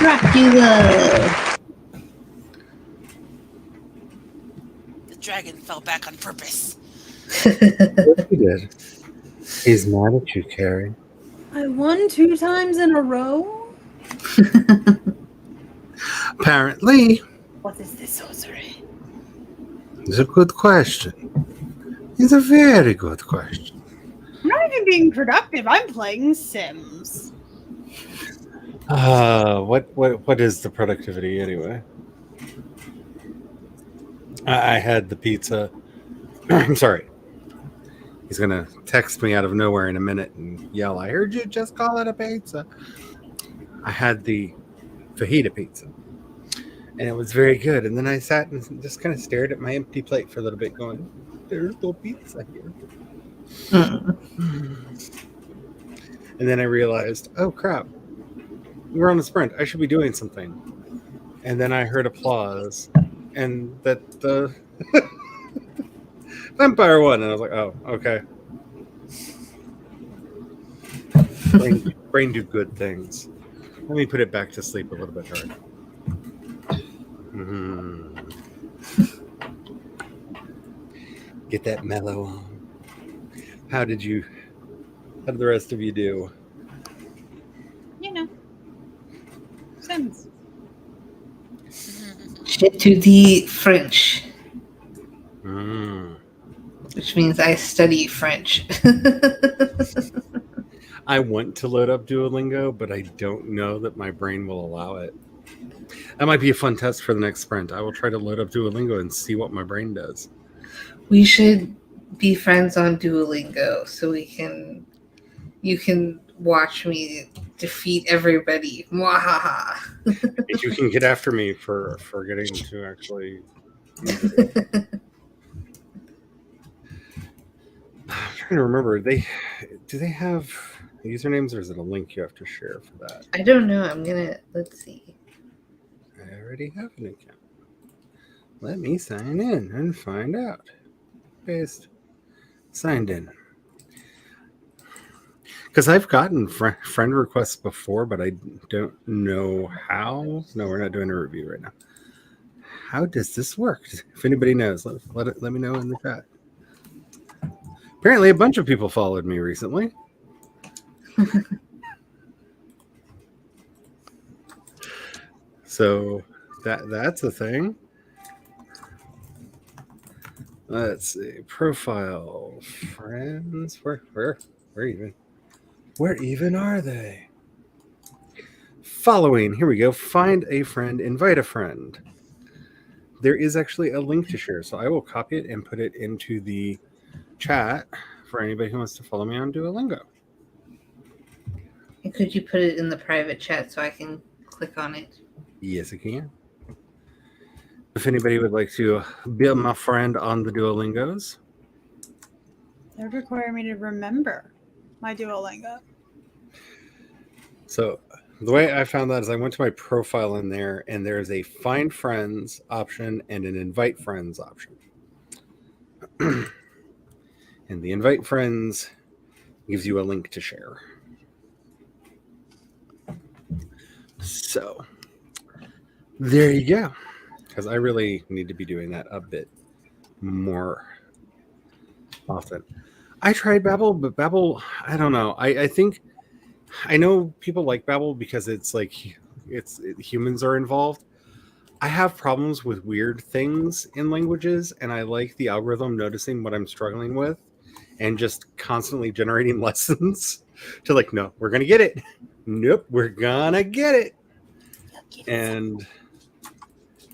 Dracula. The dragon fell back on purpose. He did. He's mad at you, Carrie. I won 2 times in a row. Apparently, What is this sorcery? it's a good question. It's a very good question. I'm not even being productive. I'm playing Sims. What is the productivity anyway? I had the pizza. I'm sorry. He's gonna text me out of nowhere in a minute and yell, "I heard you just call it a pizza." I had the fajita pizza, and it was very good. And then I sat and just kind of stared at my empty plate for a little bit, going, "There's no pizza here." And then I realized, oh crap, we're on a sprint. I should be doing something. And then I heard applause, and that the vampire won, and I was like, oh, okay. Brain do good things. Let me put it back to sleep a little bit hard. Get that mellow on. How did the rest of you do? You know. Sims. J'étudie French, Mm. which means I study French. I want to load up Duolingo, but I don't know that my brain will allow it. That might be a fun test for the next sprint. I will try to load up Duolingo and see what my brain does. We should be friends on Duolingo so you can watch me defeat everybody. Mwahaha. If you can get after me for getting to actually. I'm trying to remember. Do they have usernames, or is it a link you have to share for that? I don't know. Let's see. I already have an account. Let me sign in and find out. Paste. Signed in. Because I've gotten friend requests before, but I don't know how. No, we're not doing a review right now. How does this work? If anybody knows, let me know in the chat. Apparently, a bunch of people followed me recently. So that's a thing. Let's see. Profile. Friends. Where even are they? Following. Here we go. Find a friend. Invite a friend. There is actually a link to share, so I will copy it and put it into the chat for anybody who wants to follow me on Duolingo. And could you put it in the private chat so I can click on it? Yes, I can. If anybody would like to be my friend on the Duolingos. That would require me to remember my Duolingo. So the way I found that is I went to my profile in there, and there's a find friends option and an invite friends option. And the invite friends gives you a link to share. So there you go. Because I really need to be doing that a bit more often. I tried Babbel, but Babbel, I don't know. I think I know people like Babbel because it's like humans are involved. I have problems with weird things in languages, and I like the algorithm noticing what I'm struggling with and just constantly generating lessons to like, no, we're gonna get it. Nope, we're gonna get it. And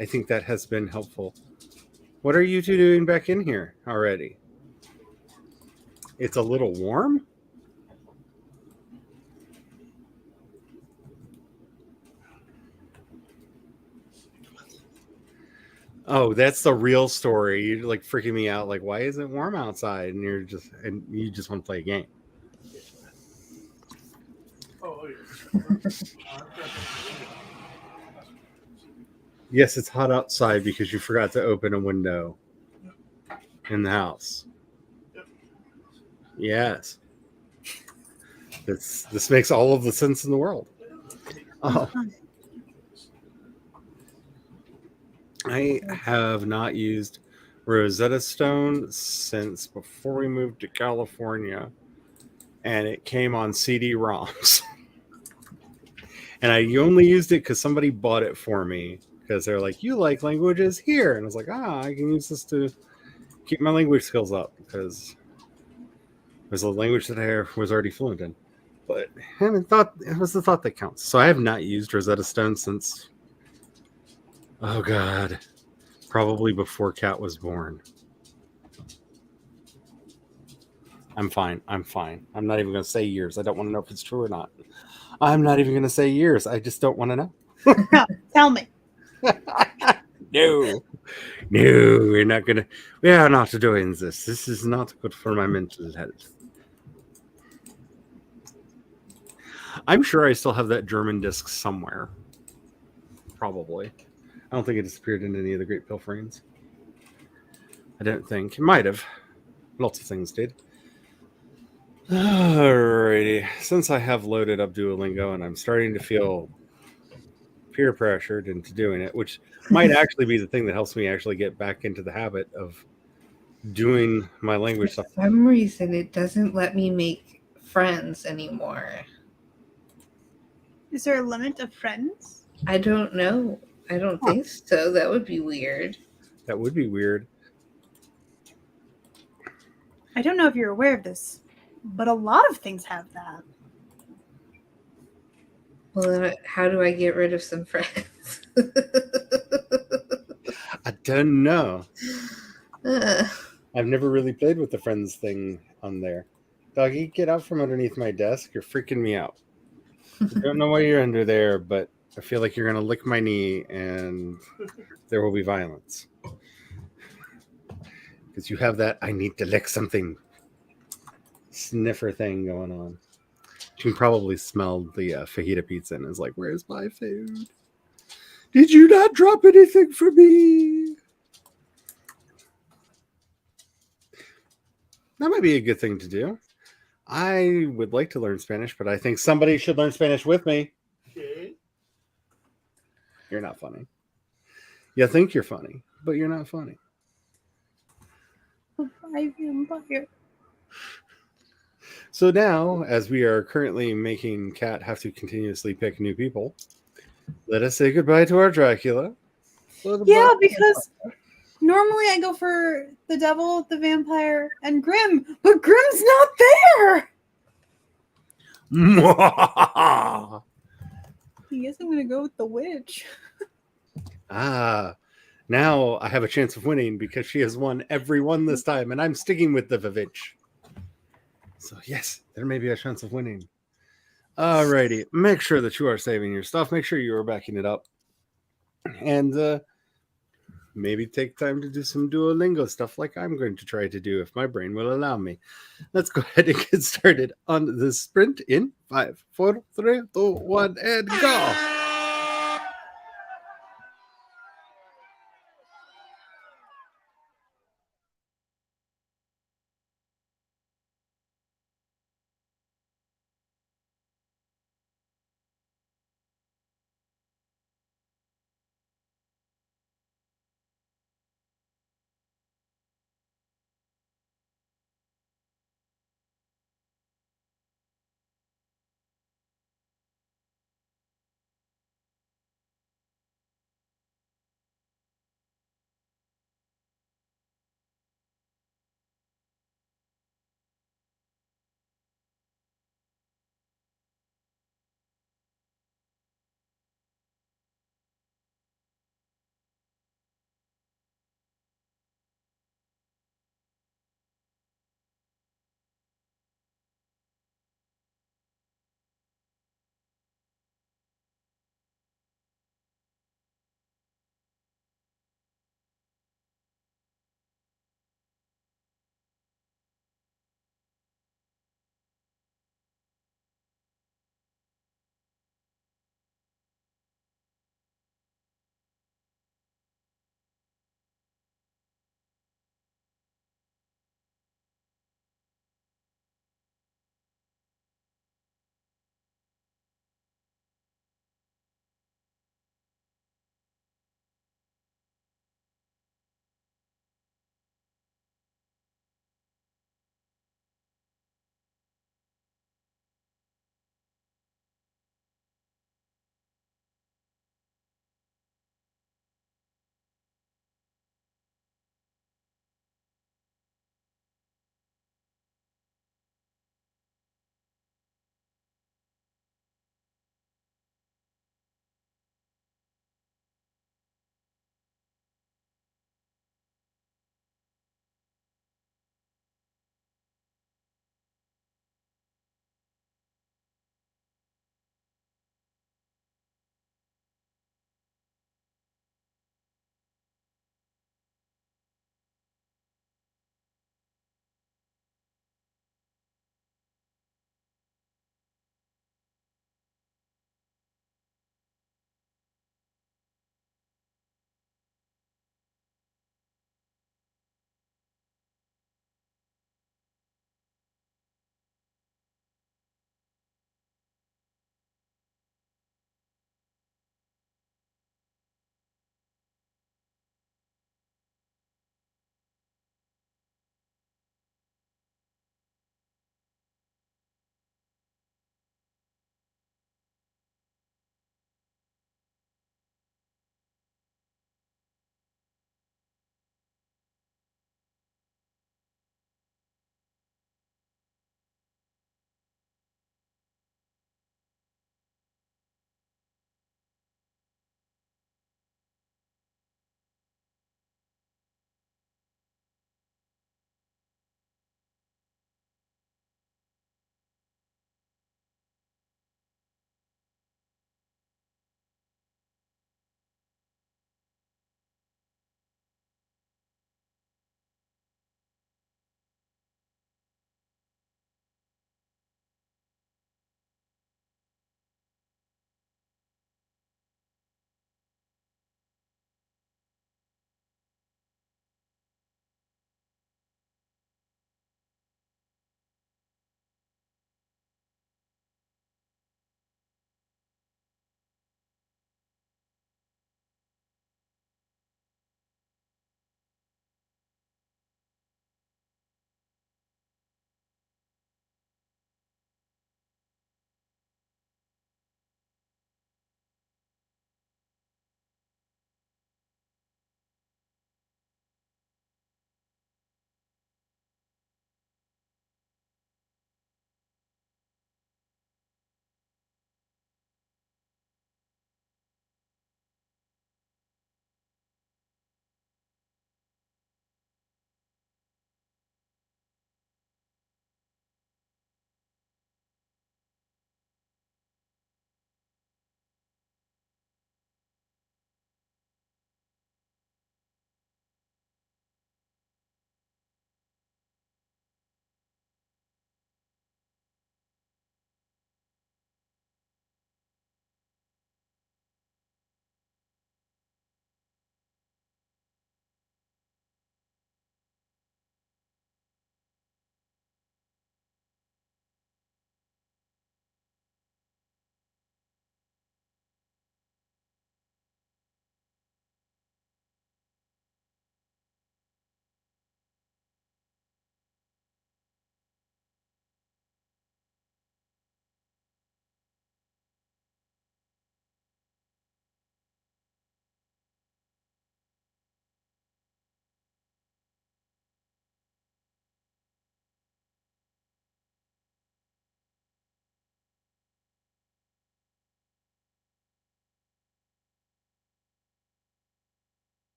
I think that has been helpful. What are you two doing back in here already? It's a little warm? Oh, that's the real story. You're like freaking me out. Like, why is it warm outside? And you just want to play a game. Oh, yes. Yes, it's hot outside because you forgot to open a window in the house. Yes. This makes all of the sense in the world. Oh. I have not used Rosetta Stone since before we moved to California, and it came on CD-ROMs. And I only used it because somebody bought it for me because they're like, "You like languages here," and I was like, I can use this to keep my language skills up because there's a language that I was already fluent in. But I haven't thought it was the thought that counts. So I have not used Rosetta Stone since, oh god, probably before Kat was born. I'm fine. I'm fine. I'm not even going to say years. I don't want to know if it's true or not. I'm not even going to say years. I just don't want to know. Tell me. No, we're not going to. We are not doing this. This is not good for my mental health. I'm sure I still have that German disc somewhere. Probably. I don't think it disappeared in any of the Great Pilferings. I don't think. It might have. Lots of things did. Alrighty. Since I have loaded up Duolingo and I'm starting to feel peer pressured into doing it, which might actually be the thing that helps me actually get back into the habit of doing my language For stuff. some reason, it doesn't let me make friends anymore. Is there a limit of friends? I don't know. I don't think so. That would be weird. That would be weird. I don't know if you're aware of this, but a lot of things have that. Well, then how do I get rid of some friends? I don't know. Uh, I've never really played with the friends thing on there. Doggy, get out from underneath my desk. You're freaking me out. I don't know why you're under there, but I feel like you're going to lick my knee and there will be violence. Because you have that I need to lick something sniffer thing going on. You can probably smell the fajita pizza and is like, where's my food? Did you not drop anything for me? That might be a good thing to do. I would like to learn Spanish, but I think somebody should learn Spanish with me. Okay. You're not funny. You think you're funny, but you're not funny. So now, as we are currently making Kat have to continuously pick new people, let us say goodbye to our Dracula. Yeah, because normally I go for the devil, the vampire, and Grim, but Grim's not there. I guess I'm gonna go with the witch. Now I have a chance of winning because she has won every one this time, and I'm sticking with the Vivitch. So yes, there may be a chance of winning. Alrighty, make sure that you are saving your stuff. Make sure you are backing it up, and maybe take time to do some Duolingo stuff like I'm going to try to do if my brain will allow me. Let's go ahead and get started on the sprint in 5, 4, 3, 2, 1, and go!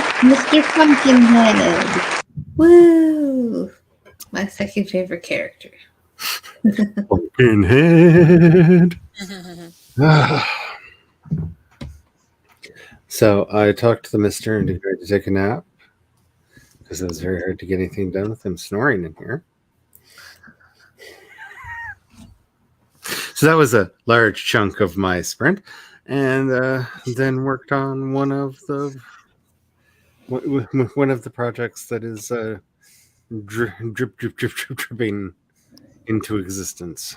Mr. Pumpkinhead. Woo! My second favorite character. Pumpkinhead. So I talked to the mister and decided to take a nap because it was very hard to get anything done with him snoring in here. So that was a large chunk of my sprint, and then worked on one of the projects that is dripping into existence.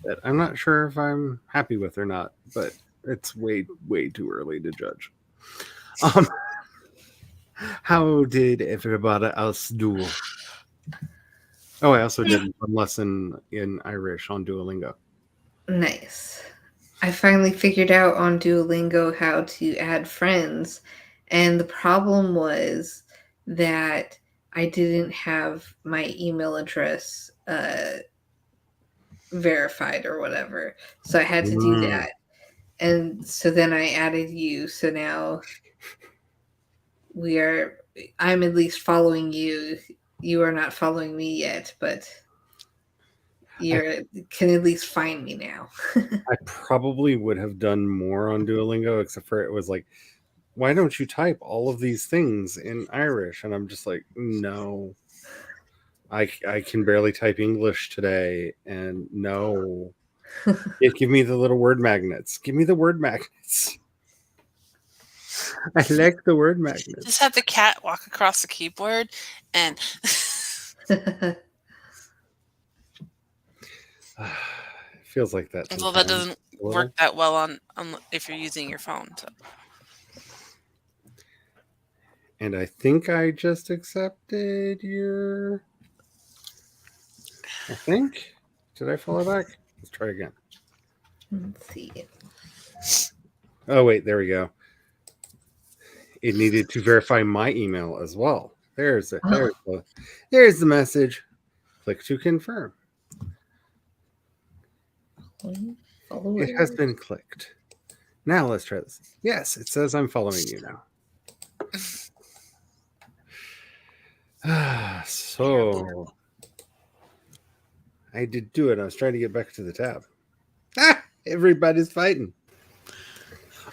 That I'm not sure if I'm happy with or not, but it's way too early to judge. How did everybody else do? Oh, I also did one lesson in Irish on Duolingo. Nice. I finally figured out on Duolingo how to add friends, and the problem was that I didn't have my email address verified or whatever, so I had to do that. And so then I added you, so now I'm at least following you. You are not following me yet, but you can at least find me now. I probably would have done more on Duolingo, except for it was like, why don't you type all of these things in Irish? And I'm just like, no. I can barely type English today, and no. Give me the little word magnets. Give me the word magnets. I like the word magnets. Just have the cat walk across the keyboard and It feels like that. although that doesn't work that well on if you're using your phone. So. And I think I just accepted your... I think. Did I follow back? Let's try again. Let's see. Oh, wait. There we go. It needed to verify my email as well. There's the message. Click to confirm. It has been clicked. Now let's try this. Yes, it says I'm following you now. So I did do it. I was trying to get back to the tab. Everybody's fighting.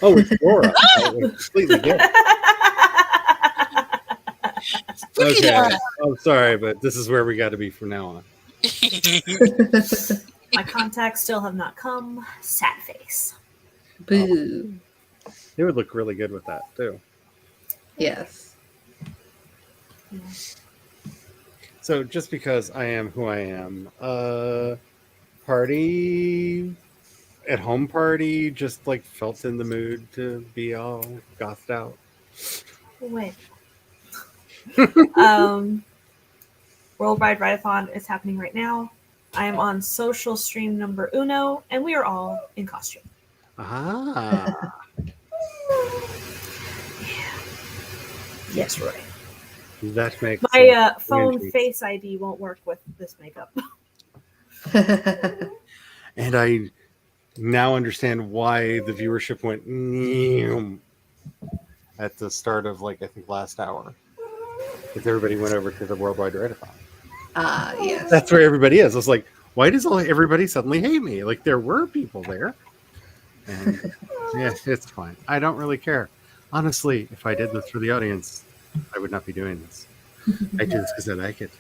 Oh, it's Laura. Completely good. Okay, I'm sorry, but this is where we got to be from now on. My contacts still have not come. Sad face. Boo. It would look really good with that too. Yes. Yeah. So just because I am who I am, party at home party, just like felt in the mood to be all gothed out. Wait. Worldwide Write-a-thon is happening right now. I am on social stream number uno, and we are all in costume. Ah. Yes, Roy. That makes My phone Face ID won't work with this makeup. And I now understand why the viewership went at the start of, like, I think last hour. Because everybody went over to the Worldwide Write-a-thon. Yes. That's where everybody is. I was like, why does everybody suddenly hate me? Like, there were people there. And yeah, it's fine. I don't really care. Honestly, if I did this for the audience, I would not be doing this. I do this because I like it.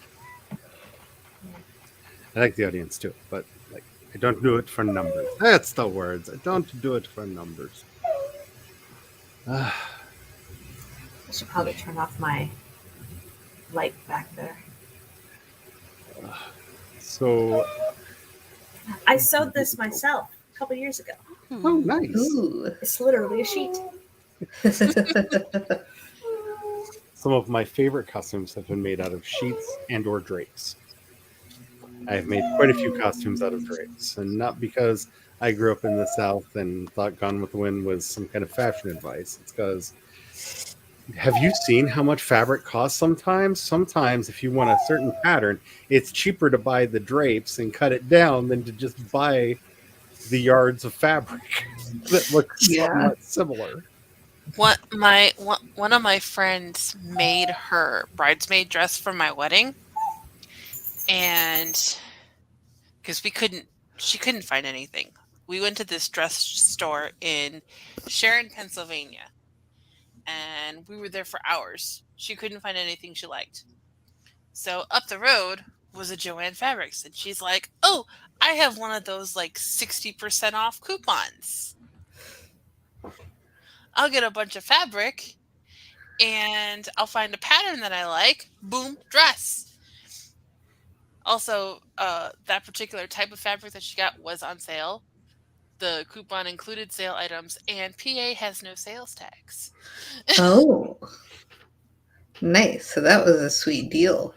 I like the audience too, but like, I don't do it for numbers. That's the words. I don't do it for numbers. I should probably turn off my light back there. So I sewed this myself a couple years ago. oh, nice. Ooh. It's literally a sheet. Some of my favorite costumes have been made out of sheets and or drapes. I've made quite a few costumes out of drapes, and not because I grew up in the South and thought Gone with the Wind was some kind of fashion advice. It's because, have you seen how much fabric costs sometimes? Sometimes if you want a certain pattern, it's cheaper to buy the drapes and cut it down than to just buy the yards of fabric that look somewhat similar. One of my friends made her bridesmaid dress for my wedding, and because she couldn't find anything. We went to this dress store in Sharon, Pennsylvania, and we were there for hours. She couldn't find anything she liked. So up the road was a Joanne Fabrics, and she's like, "Oh, I have one of those like 60% off coupons. I'll get a bunch of fabric and I'll find a pattern that I like. Boom, dress." Also, that particular type of fabric that she got was on sale. The coupon included sale items, and PA has no sales tax. Oh, nice. So that was a sweet deal.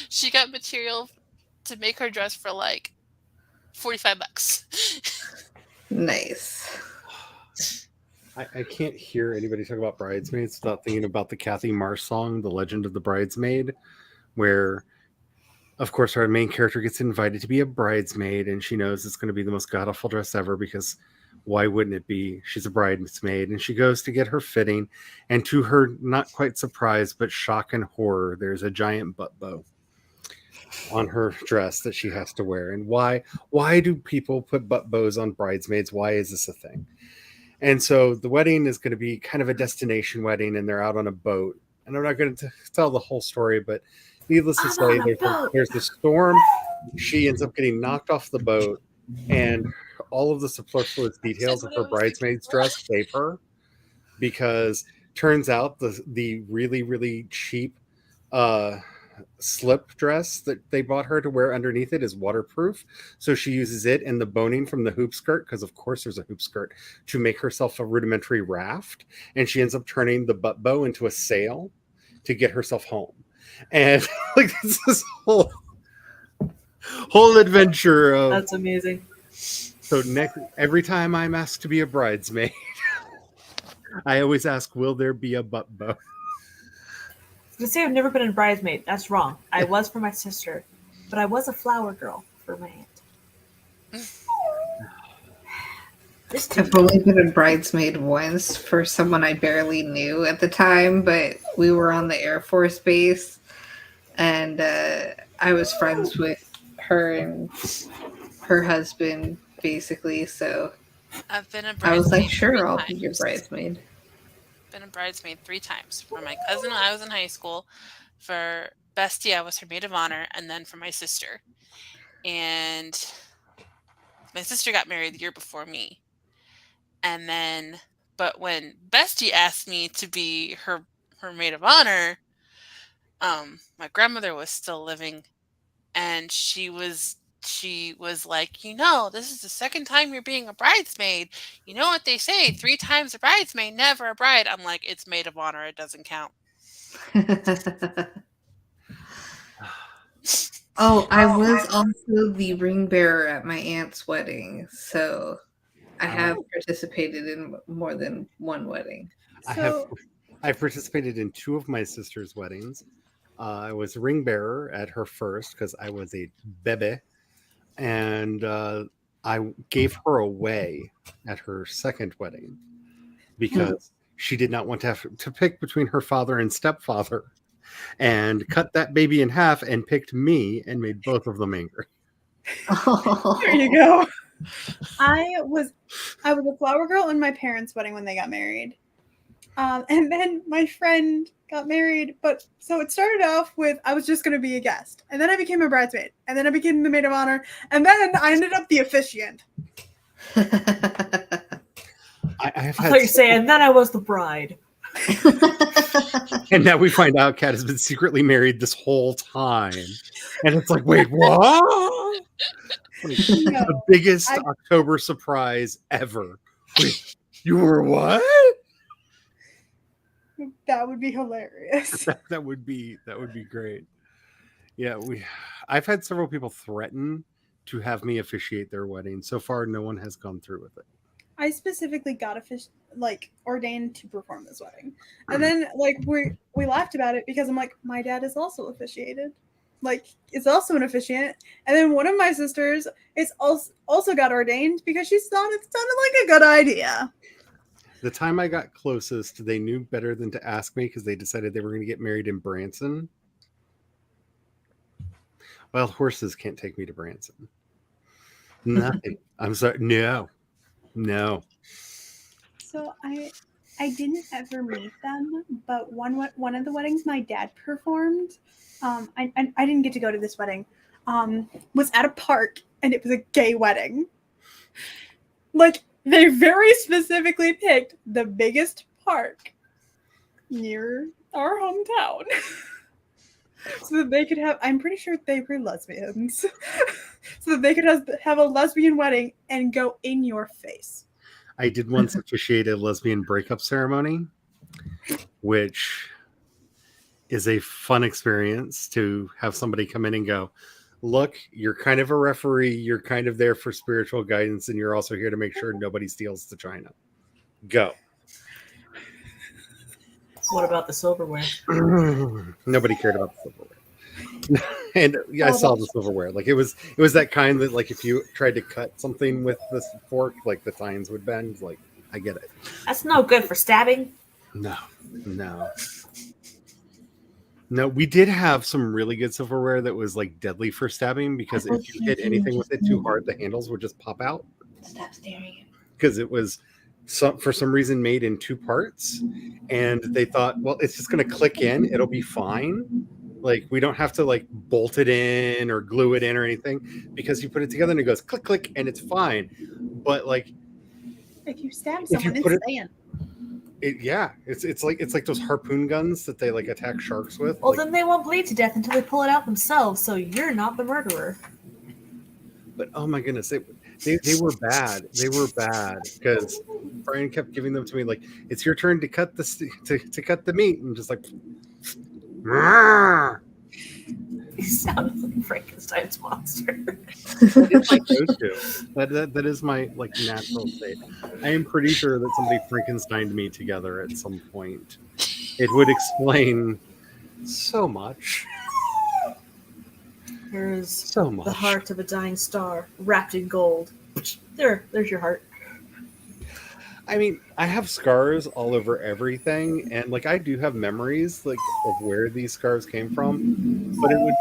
She got material to make her dress for like $45. Nice. I can't hear anybody talk about Bridesmaids without thinking about the Kathy Marsh song, The Legend of the Bridesmaid, where, of course, our main character gets invited to be a bridesmaid, and she knows it's going to be the most god-awful dress ever, because why wouldn't it be? She's a bridesmaid, and she goes to get her fitting, and to her not quite surprise, but shock and horror, there's a giant butt bow on her dress that she has to wear. And why do people put butt bows on bridesmaids? Why is this a thing? And so the wedding is going to be kind of a destination wedding, and they're out on a boat. And I'm not going to tell the whole story, but needless to say, there's the storm. She ends up getting knocked off the boat, and all of the superfluous details of her bridesmaid's dress save her, because turns out the really, really cheap slip dress that they bought her to wear underneath it is waterproof, so she uses it and the boning from the hoop skirt, because of course there's a hoop skirt, to make herself a rudimentary raft, and she ends up turning the butt bow into a sail to get herself home. And like this whole adventure of, That's amazing. so every time I'm asked to be a bridesmaid, I always ask, will there be a butt bow? To say I've never been a bridesmaid, that's wrong. I was for my sister, but I was a flower girl for my aunt. I've only been a bridesmaid once for someone I barely knew at the time, but we were on the Air Force base, and I was friends with her and her husband, basically. So I've been a bridesmaid. I was like, sure, 3 I'll be your times. bridesmaid. Been a bridesmaid 3 times. For my cousin when I was in high school, for Bestie I was her maid of honor, and then for my sister. And my sister got married the year before me. And then, but when Bestie asked me to be her maid of honor, my grandmother was still living, and she was like, this is the second time you're being a bridesmaid. You know what they say, 3 times a bridesmaid, never a bride. I'm like, it's maid of honor, it doesn't count. Oh, I was also the ring bearer at my aunt's wedding, so I have participated in more than one wedding. I've participated in 2 of my sister's weddings. I was ring bearer at her first because I was a bebe, and I gave her away at her second wedding because she did not want to have to pick between her father and stepfather, and cut that baby in half and picked me and made both of them angry. There you go. I was a flower girl in my parents' wedding when they got married. And then my friend got married, but so it started off with I was just going to be a guest, and then I became a bridesmaid, and then I became the maid of honor, and then I ended up the officiant. I thought you were saying then I was the bride. And now we find out Kat has been secretly married this whole time, and it's like, wait, what? Like, the biggest October surprise ever. Wait, you were what? That would be hilarious. That would be great. Yeah, I've had several people threaten to have me officiate their wedding. So far, no one has gone through with it. I specifically got ordained to perform this wedding, and then we laughed about it because I'm like, my dad is also officiated, is also an officiant, and then one of my sisters is also got ordained because she thought it sounded like a good idea. The time I got closest, they knew better than to ask me because they decided they were going to get married in Branson. Well, horses can't take me to Branson. Nothing. I'm sorry. No. So I didn't ever meet them, but one of the weddings my dad performed, I didn't get to go to this wedding, was at a park, and it was a gay wedding. Like, they very specifically picked the biggest park near our hometown. So that they could have, I'm pretty sure they were lesbians, so that they could have a lesbian wedding and go in your face. I did once officiate a lesbian breakup ceremony, which is a fun experience to have somebody come in and go, look, you're kind of a referee, you're kind of there for spiritual guidance, and you're also here to make sure nobody steals the china. Go. What about the silverware? Nobody cared about the silverware. And yeah, I saw the silverware. Like it was that kind that, like, if you tried to cut something with this fork, like the tines would bend. Like, I get it. That's no good for stabbing. No. We did have some really good silverware that was like deadly for stabbing, because if you hit anything with it too hard, the handles would just pop out. Stop staring. Because it was for some reason made in two parts, and they thought, well, it's just going to click in, it'll be fine. Like, we don't have to like bolt it in or glue it in or anything, because you put it together and it goes click click and it's fine. But like, if you stab someone, it's staying. It's like those harpoon guns that they like attack sharks with. Well, like, then they won't bleed to death until they pull it out themselves, so you're not the murderer. But oh my goodness, they were bad. They were bad because Brian kept giving them to me like, it's your turn to cut to cut the meat, and just like, You sound like Frankenstein's monster. it's like those two. That is my like natural state. I am pretty sure that somebody Frankensteined me together at some point. It would explain so much. There's So much. the heart of a dying star wrapped in gold. There's your heart. I mean, I have scars all over everything, and like I do have memories like of where these scars came from, but it would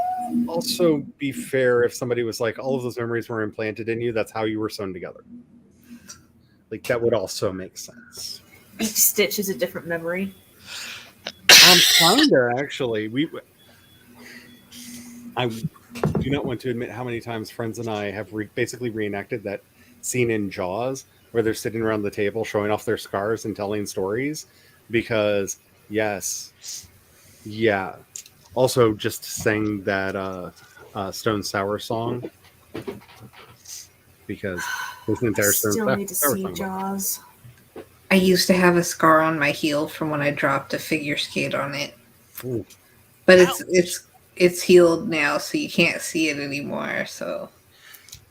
also be fair if somebody was like, all of those memories were implanted in you, that's how you were sewn together. Like, that would also make sense. Each stitch is a different memory. Kinda, actually. I do not want to admit how many times friends and I have basically reenacted that scene in Jaws where they're sitting around the table showing off their scars and telling stories, because yes, yeah. Also, just sang that Stone Sour song, because there's an entire Stone Still Sour need to see song. Jaws. I used to have a scar on my heel from when I dropped a figure skate on it. Ooh. But it's healed now, so you can't see it anymore. So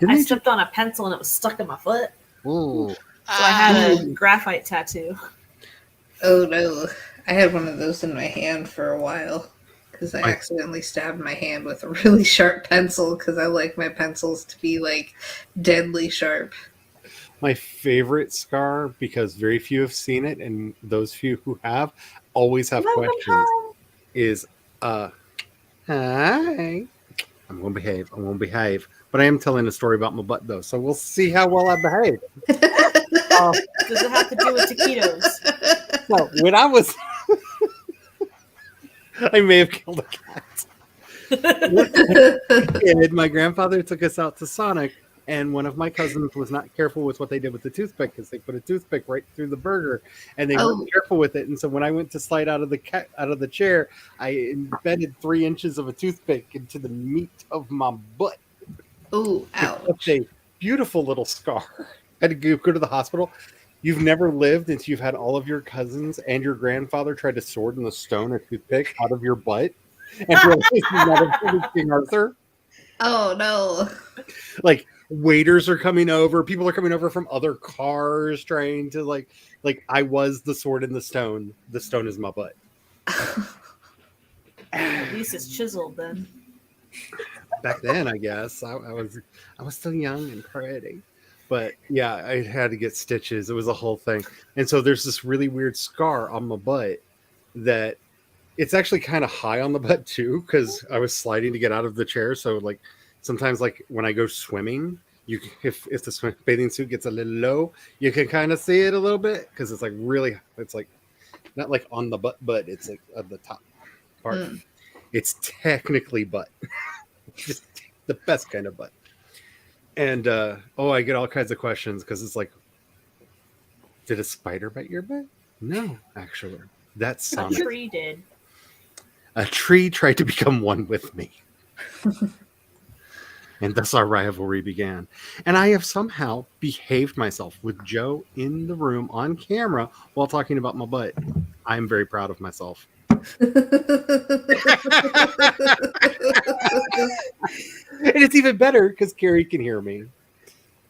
I stepped on a pencil and it was stuck in my foot. Ooh. So I had a graphite tattoo. oh no, I had one of those in my hand for a while because I accidentally stabbed my hand with a really sharp pencil because I like my pencils to be like deadly sharp. My favorite scar, because very few have seen it, and those few who have always have questions, is hi. I'm gonna behave. But I am telling a story about my butt though, so we'll see how well I behave. Does it have to do with taquitos? So when I was I may have killed a cat. And my grandfather took us out to Sonic, and one of my cousins was not careful with what they did with the toothpick, because they put a toothpick right through the burger, and they weren't careful with it. And so when I went to slide out of the chair, I embedded 3 inches of a toothpick into the meat of my butt. Ooh, ouch. It's a beautiful little scar. I had to go to the hospital. You've never lived until you've had all of your cousins and your grandfather try to sword in the stone a toothpick out of your butt, and realize you're not King Arthur. Oh no! Like, waiters are coming over. People are coming over from other cars trying to like I was the sword in the stone. The stone is my butt. At least it's chiseled then. Back then, I guess I was still young and pretty. But yeah, I had to get stitches. It was a whole thing. And so there's this really weird scar on my butt that it's actually kind of high on the butt too, because I was sliding to get out of the chair. So like sometimes like when I go swimming, if the bathing suit gets a little low, you can kind of see it a little bit because it's like really it's like not like on the butt, but it's like at the top part. Mm. It's technically butt. Just the best kind of butt. And I get all kinds of questions because it's like, did a spider bite your butt? No, actually. That's A Sonic. tree did. A tree tried to become one with me. And thus our rivalry began. And I have somehow behaved myself with Joe in the room on camera while talking about my butt. I'm very proud of myself. And it's even better because Carrie can hear me.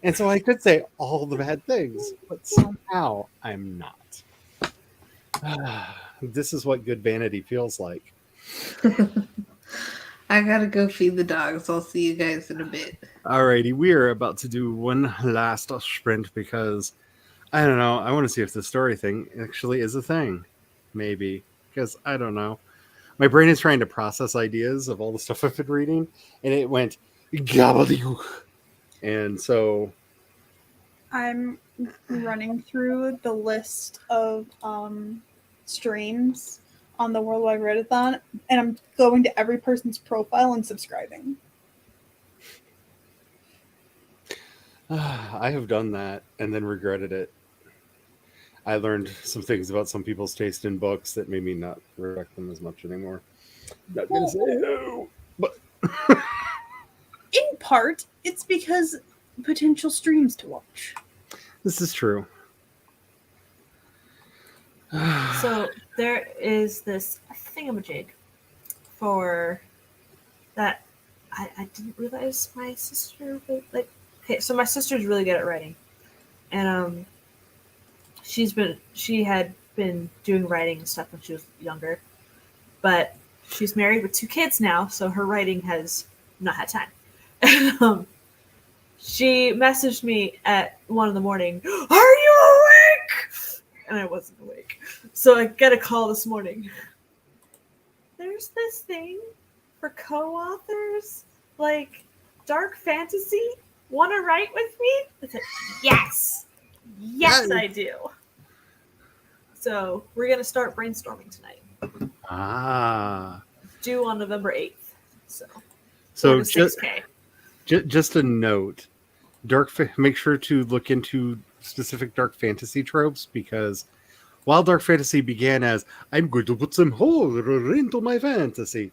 And so I could say all the bad things, but somehow I'm not. This is what good vanity feels like. I gotta go feed the dogs. I'll see you guys in a bit. Alrighty, we are about to do one last sprint because I don't know. I want to see if the story thing actually is a thing. Maybe. Because I don't know. My brain is trying to process ideas of all the stuff I've been reading, and it went gobbledygook. And so I'm running through the list of streams on the Worldwide Readathon, and I'm going to every person's profile and subscribing. I have done that and then regretted it. I learned some things about some people's taste in books that made me not respect them as much anymore. Not gonna say no, but In part, it's because potential streams to watch. this is true. So there is this thingamajig for that. I didn't realize my sister would like. Okay, so my sister's really good at writing, and she had been doing writing and stuff when she was younger, but she's married with 2 kids now, so her writing has not had time. She messaged me at 1 in the morning. Are you awake? And I wasn't awake, so I get a call this morning. There's this thing for co-authors, like dark fantasy. Want to write with me? I said, yes, I do. So we're gonna start brainstorming tonight. Due on November 8th. So just a note. Make sure to look into specific dark fantasy tropes, because while dark fantasy began as I'm going to put some horror into my fantasy,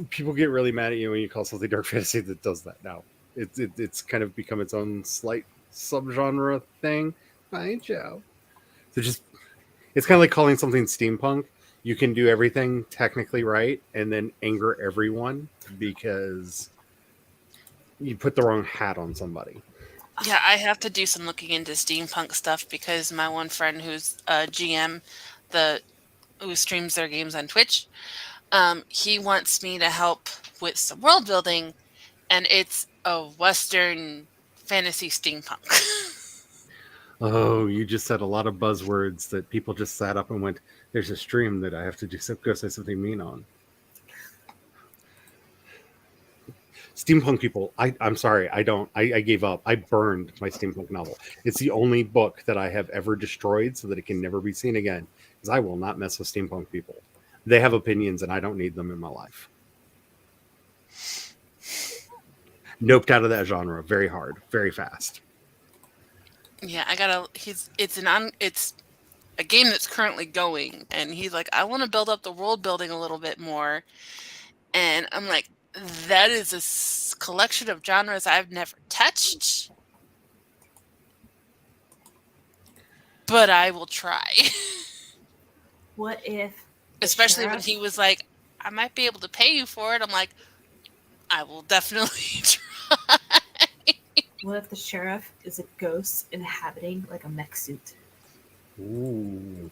people get really mad at you when you call something dark fantasy that does that now. It's kind of become its own slight subgenre thing. Fine, Joe. So it's kind of like calling something steampunk. You can do everything technically right and then anger everyone because you put the wrong hat on somebody. Yeah, I have to do some looking into steampunk stuff because my one friend who's a GM, who streams their games on Twitch, he wants me to help with some world building, and it's a Western fantasy steampunk. Oh, you just said a lot of buzzwords that people just sat up and went, there's a stream that I have to go say something mean on. Steampunk people, I'm sorry, I gave up. I burned my steampunk novel. It's the only book that I have ever destroyed so that it can never be seen again, because I will not mess with steampunk people. They have opinions and I don't need them in my life. Noped out of that genre very hard, very fast. Yeah, it's a game that's currently going, and he's like, I want to build up the world building a little bit more. And I'm like, that is a collection of genres I've never touched, but I will try. What if Especially when he was like, I might be able to pay you for it. I'm like, I will definitely try. What if the sheriff is a ghost inhabiting like a mech suit? Ooh.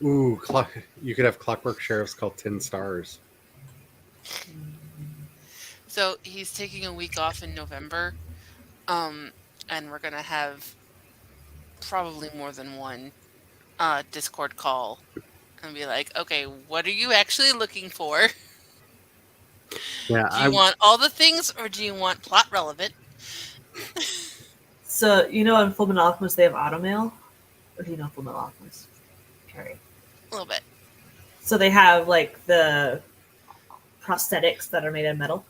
Ooh, you could have clockwork sheriffs called 10 stars. So he's taking a week off in November, um, and we're gonna have probably more than one Discord call and be like, okay, what are you actually looking for? Yeah, Do you want all the things or do you want plot relevant? So you know in Fullmetal Alchemist they have automail, or do you know Fullmetal Alchemist? Carrie. A little bit. So they have like the prosthetics that are made of metal.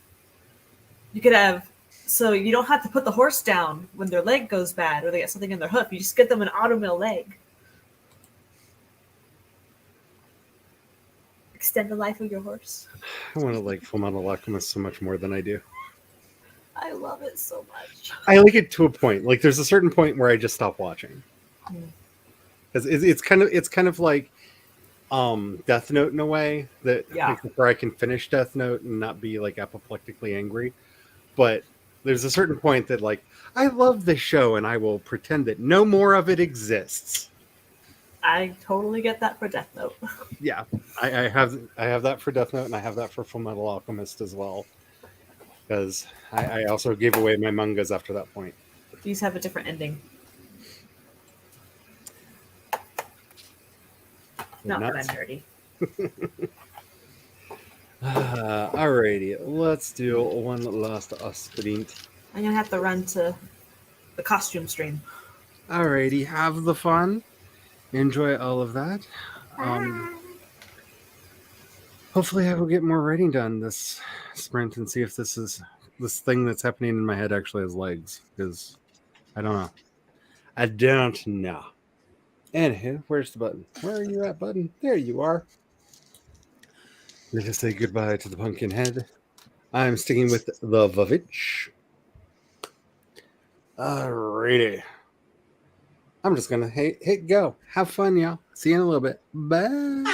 You could have, so you don't have to put the horse down when their leg goes bad or they get something in their hoof. You just get them an automail leg. Extend the life of your horse. I want to like Fullmetal Alchemist so much more than I do. I love it so much. I like it to a point. Like there's a certain point where I just stop watching because it's kind of like Death Note in a way that Yeah. where I can finish Death Note and not be like apoplectically angry. But there's a certain point that like I love this show and I will pretend that no more of it exists. I totally get that for Death Note. Yeah, I have that for Death Note and I have that for Fullmetal Alchemist as well because I also gave away my mangas after that point. These have a different ending. Not that I'm nerdy. Alrighty, let's do one last sprint. I'm gonna have to run to the costume stream. Alrighty, have the fun. Enjoy all of that. Hopefully, I will get more writing done this sprint and see if this thing that's happening in my head actually has legs. Because I don't know. I don't know. Anywho, where's the button? Where are you at, button? There you are. Let us say goodbye to the pumpkin head. I'm sticking with the Vavitch. Alrighty. I'm just gonna hit go. Have fun, y'all. See you in a little bit. Bye.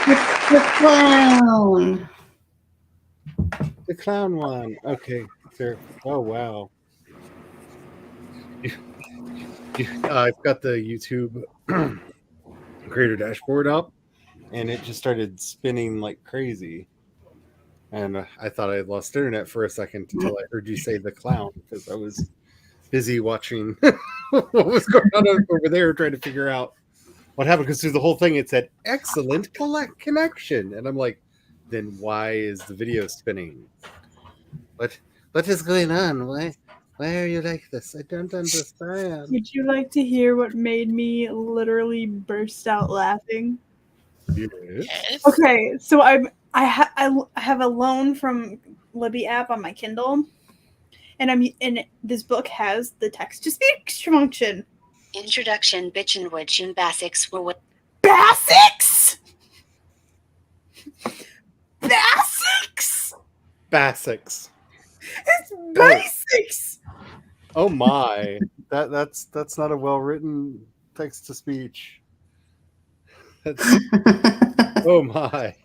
The clown. The clown one. Okay. There. Oh wow. I've got the YouTube creator dashboard up, and it just started spinning like crazy. And I thought I had lost internet for a second until I heard you say the clown, because I was busy watching what was going on over there, trying to figure out what happened. Because through the whole thing, it said excellent connection, and I'm like, then why is the video spinning? What is going on? Why are you like this? I don't understand. Would you like to hear what made me literally burst out laughing? Yes. Yes. Okay, so I have a loan from Libby app on my Kindle, and this book has the text to speech function. Introduction bitchin' witchin' basics were what Basics. Basics. Basics. It's basics. Oh my. That's not a well written text to speech. Oh my.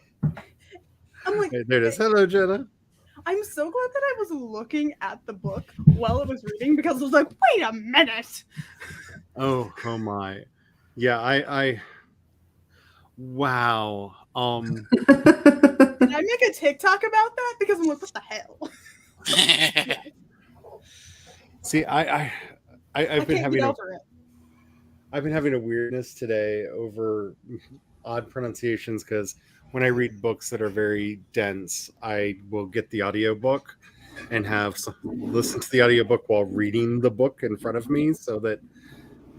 I'm like, There it is. Hello, Jenna. I'm so glad that I was looking at the book while I was reading, because I was like, wait a minute. Oh my. Yeah, I wow. Did I make a TikTok about that? Because I'm like, what the hell? See, I've been can't having get a over it. I've been having a weirdness today over odd pronunciations, because when I read books that are very dense, I will get the audiobook and listen to the audiobook while reading the book in front of me, so that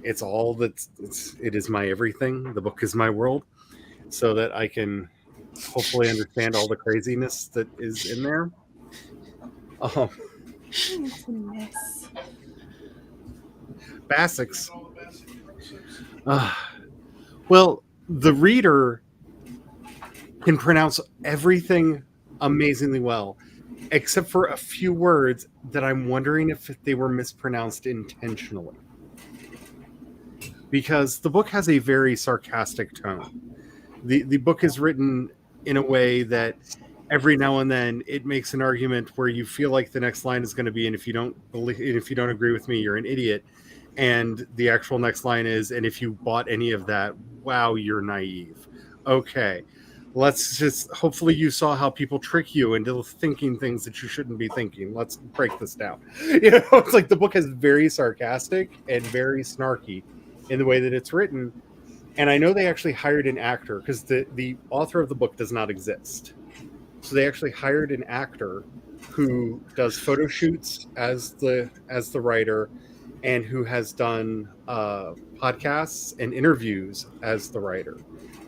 it is my everything. The book is my world, so that I can hopefully understand all the craziness that is in there. It's a mess. Basics. Well, the reader can pronounce everything amazingly well, except for a few words that I'm wondering if they were mispronounced intentionally. Because the book has a very sarcastic tone. The book is written in a way that every now and then it makes an argument where you feel like the next line is going to be, and if you don't agree with me, you're an idiot. And the actual next line is, and if you bought any of that, wow, you're naive. Okay, let's just, hopefully you saw how people trick you into thinking things that you shouldn't be thinking. Let's break this down. It's like the book is very sarcastic and very snarky in the way that it's written. And I know they actually hired an actor, because the author of the book does not exist. So they actually hired an actor who does photo shoots as the writer, and who has done podcasts and interviews as the writer.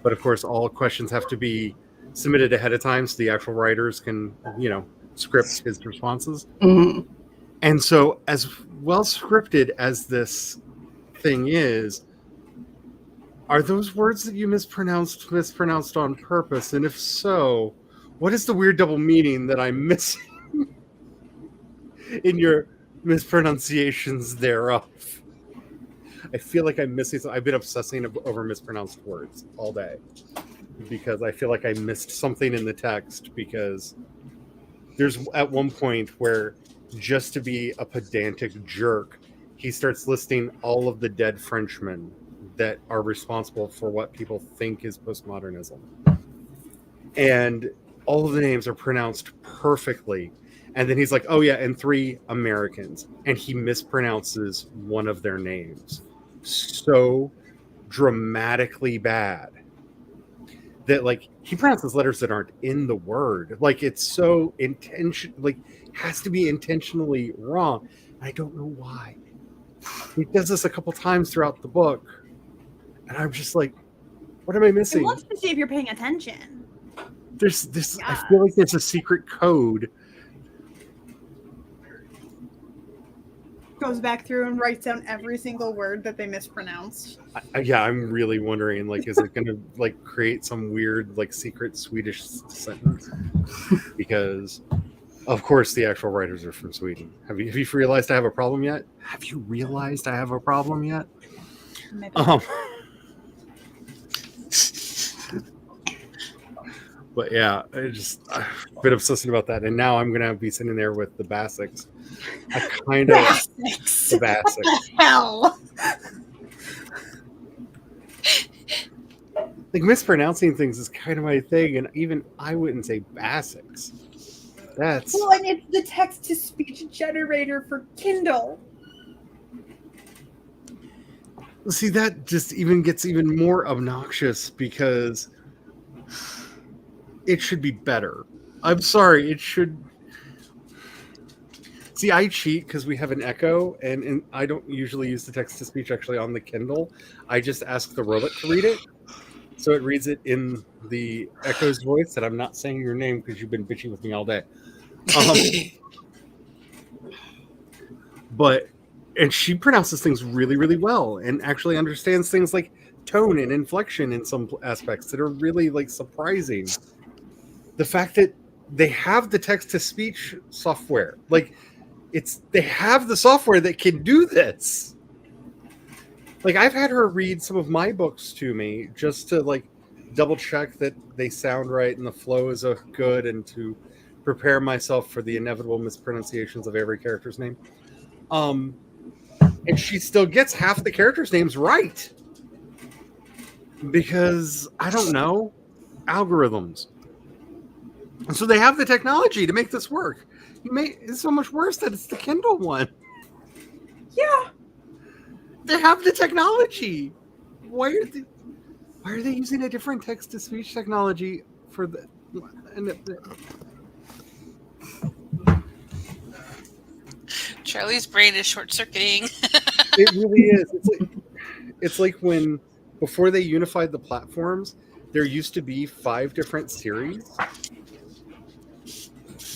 But of course, all questions have to be submitted ahead of time so the actual writers can, script his responses. Mhm. And so, as well scripted as this thing is, are those words that you mispronounced on purpose? And if so, what is the weird double meaning that I'm missing in your mispronunciations thereof? I feel like I'm missing something. I've been obsessing over mispronounced words all day, because I feel like I missed something in the text, because there's at one point where, just to be a pedantic jerk, he starts listing all of the dead Frenchmen that are responsible for what people think is postmodernism. And all of the names are pronounced perfectly. And then he's like, oh yeah, and 3 Americans. And he mispronounces one of their names so dramatically bad that, like, he pronounces letters that aren't in the word. Like, it's so has to be intentionally wrong. I don't know why. He does this a couple times throughout the book, and I'm just like, what am I It missing? wants to see if you're paying attention. There's this. I feel like there's a secret code. Goes back through and writes down every single word that they mispronounced. I'm really wondering, like, is it going to like create some weird, like, secret Swedish sentence? Because, of course, the actual writers are from Sweden. Have you realized I have a problem yet? Have you realized I have a problem yet? Maybe. But yeah, I've been obsessing about that, and now I'm gonna be sitting there with the basics. I kind of Basics. the basics. Hell. Like mispronouncing things is kind of my thing, and even I wouldn't say basics. That's Well, and it's the text to speech generator for Kindle. see that just even gets even more obnoxious because it should be better. I'm sorry, it should. See, I cheat because we have an Echo, and I don't usually use the text to speech actually on the Kindle. I just ask the robot to read it, so it reads it in the Echo's voice. And I'm not saying your name because you've been bitching with me all day. But and she pronounces things really, really well, and actually understands things like tone and inflection in some aspects that are really like surprising. The fact that they have the text to speech software, like they have the software that can do this. Like I've had her read some of my books to me just to like double check that they sound right and the flow is good, and to prepare myself for the inevitable mispronunciations of every character's name. And she still gets half the characters' names right because I don't know, algorithms. And so they have the technology to make this work. It's so much worse that it's the Kindle one. Yeah. They have the technology. Why are they using a different text to speech technology for the? Charlie's brain is short circuiting. It really is. It's like when before they unified the platforms, there used to be 5 different series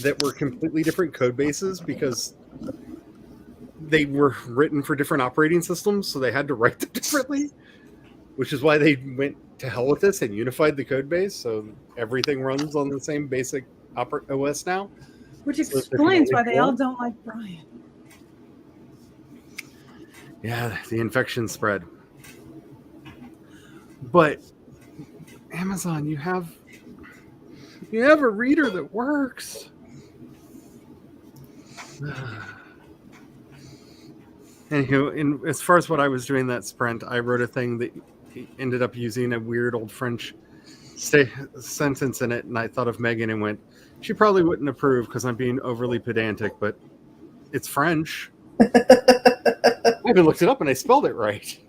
that were completely different code bases because they were written for different operating systems, so they had to write them differently, which is why they went to hell with this and unified the code base, so everything runs on the same basic OS now. Which explains why they all don't like Brian. Yeah, the infection spread. But Amazon, you have a reader that works. Anywho, as far as what I was doing that sprint, I wrote a thing that ended up using a weird old French sentence in it, and I thought of Megan and went, she probably wouldn't approve because I'm being overly pedantic, but it's French. I even looked it up and I spelled it right.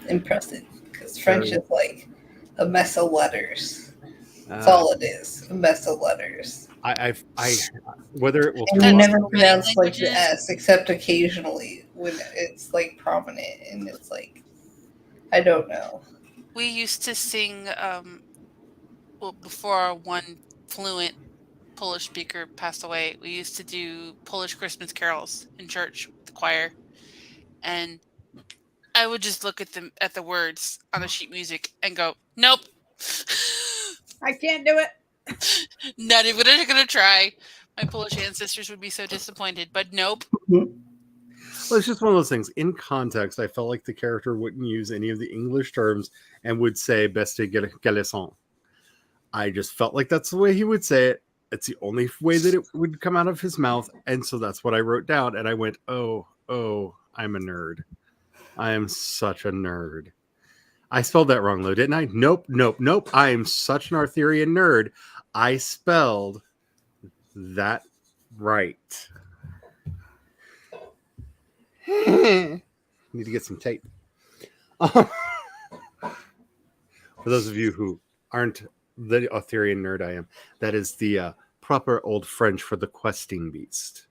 Impressive, because French is like a mess of letters. That's all it is, a mess of letters. I whether it will. And you never pronounce like the S except occasionally when it's like prominent, and it's like, I don't know. We used to sing, before our one fluent Polish speaker passed away, we used to do Polish Christmas carols in church with the choir, and I would just look at the words on the sheet music and go, nope. I can't do it. Not even gonna try. My Polish ancestors would be so disappointed, but nope. Well, it's just one of those things. In context, I felt like the character wouldn't use any of the English terms and would say "beste galison." I just felt like that's the way he would say it. It's the only way that it would come out of his mouth, and so that's what I wrote down. And I went, "Oh, I'm a nerd. I am such a nerd." I spelled that wrong, though, didn't I? Nope. I am such an Arthurian nerd. I spelled that right. Need to get some tape. For those of you who aren't the Arthurian nerd I am, that is the proper old French for the questing beast.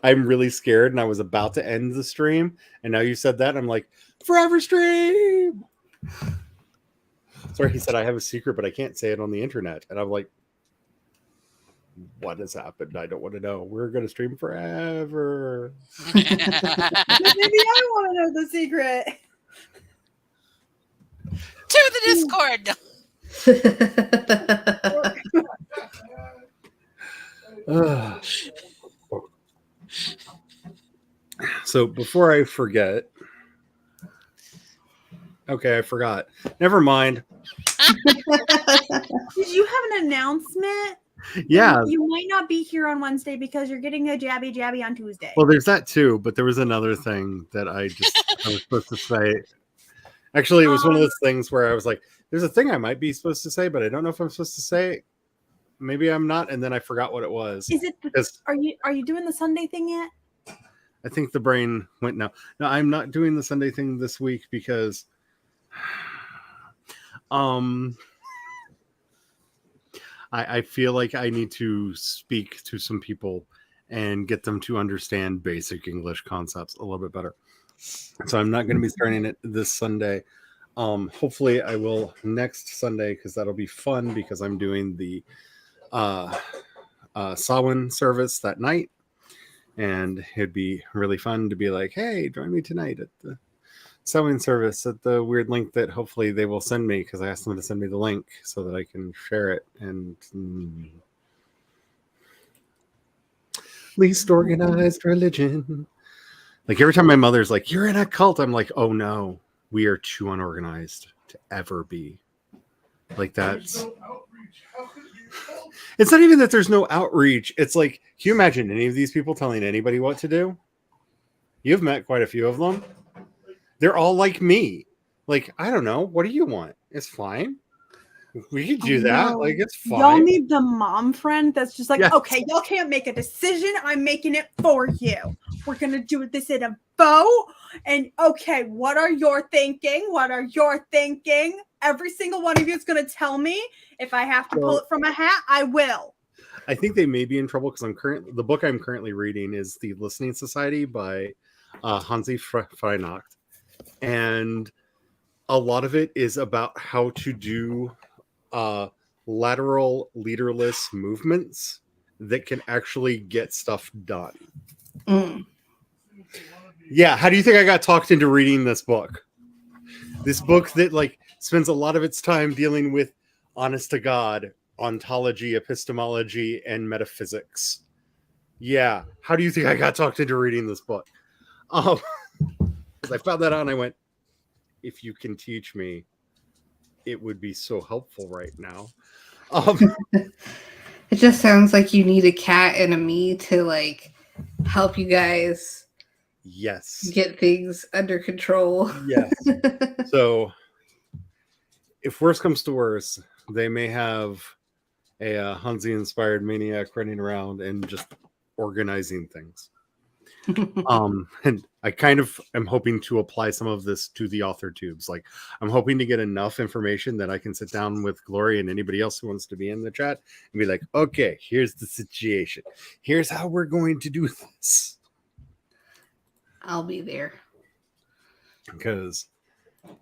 I'm really scared, and I was about to end the stream, and now you said that, and I'm like, forever stream. Sorry, he said I have a secret, but I can't say it on the internet, and I'm like, what has happened? I don't want to know. We're going to stream forever. Maybe I want to know the secret. To the Discord. So before I forget, okay, I forgot. Never mind. Did you have an announcement? Yeah. You might not be here on Wednesday because you're getting a jabby on Tuesday. Well, there's that too, but there was another thing that I was supposed to say. Actually, it was one of those things where I was like, there's a thing I might be supposed to say, but I don't know if I'm supposed to say it. Maybe I'm not, and then I forgot what it was. Is it? Are you doing the Sunday thing yet? I think the brain went no. No, I'm not doing the Sunday thing this week because I feel like I need to speak to some people and get them to understand basic English concepts a little bit better. So I'm not going to be starting it this Sunday. Hopefully I will next Sunday because that'll be fun because I'm doing the Samhain service that night. And it'd be really fun to be like, hey, join me tonight at the Samhain service at the weird link that hopefully they will send me because I asked them to send me the link so that I can share it. And least organized religion. Like every time my mother's like, you're in a cult, I'm like, oh no, we are too unorganized to ever be. Like that's... It's not even that there's no outreach. It's like, can you imagine any of these people telling anybody what to do? You've met quite a few of them. They're all like me. Like, I don't know. What do you want? It's fine. We could do that. Like, it's fine. Y'all need the mom friend that's just like, Yes. okay, y'all can't make a decision. I'm making it for you. We're going to do this in a vote. And okay, what are your thinking? What are your thinking? Every single one of you is going to tell me. If I have to pull it from a hat, I will. I think they may be in trouble because the book I'm currently reading is The Listening Society by Hansi Freinacht. And a lot of it is about how to do lateral leaderless movements that can actually get stuff done. Yeah, how do you think I got talked into reading this book? This book that like spends a lot of its time dealing with, honest to God, ontology, epistemology, and metaphysics. Yeah, how do you think I got talked into reading this book? Because I found that out and I went, if you can teach me, it would be so helpful right now. It just sounds like you need a cat and a me to like help you guys get things under control. Yes. So if worse comes to worse, they may have a Hansi inspired maniac running around and just organizing things. And I kind of am hoping to apply some of this to the author tubes. Like I'm hoping to get enough information that I can sit down with Glory and anybody else who wants to be in the chat and be like, okay, here's the situation. Here's how we're going to do this. I'll be there. Because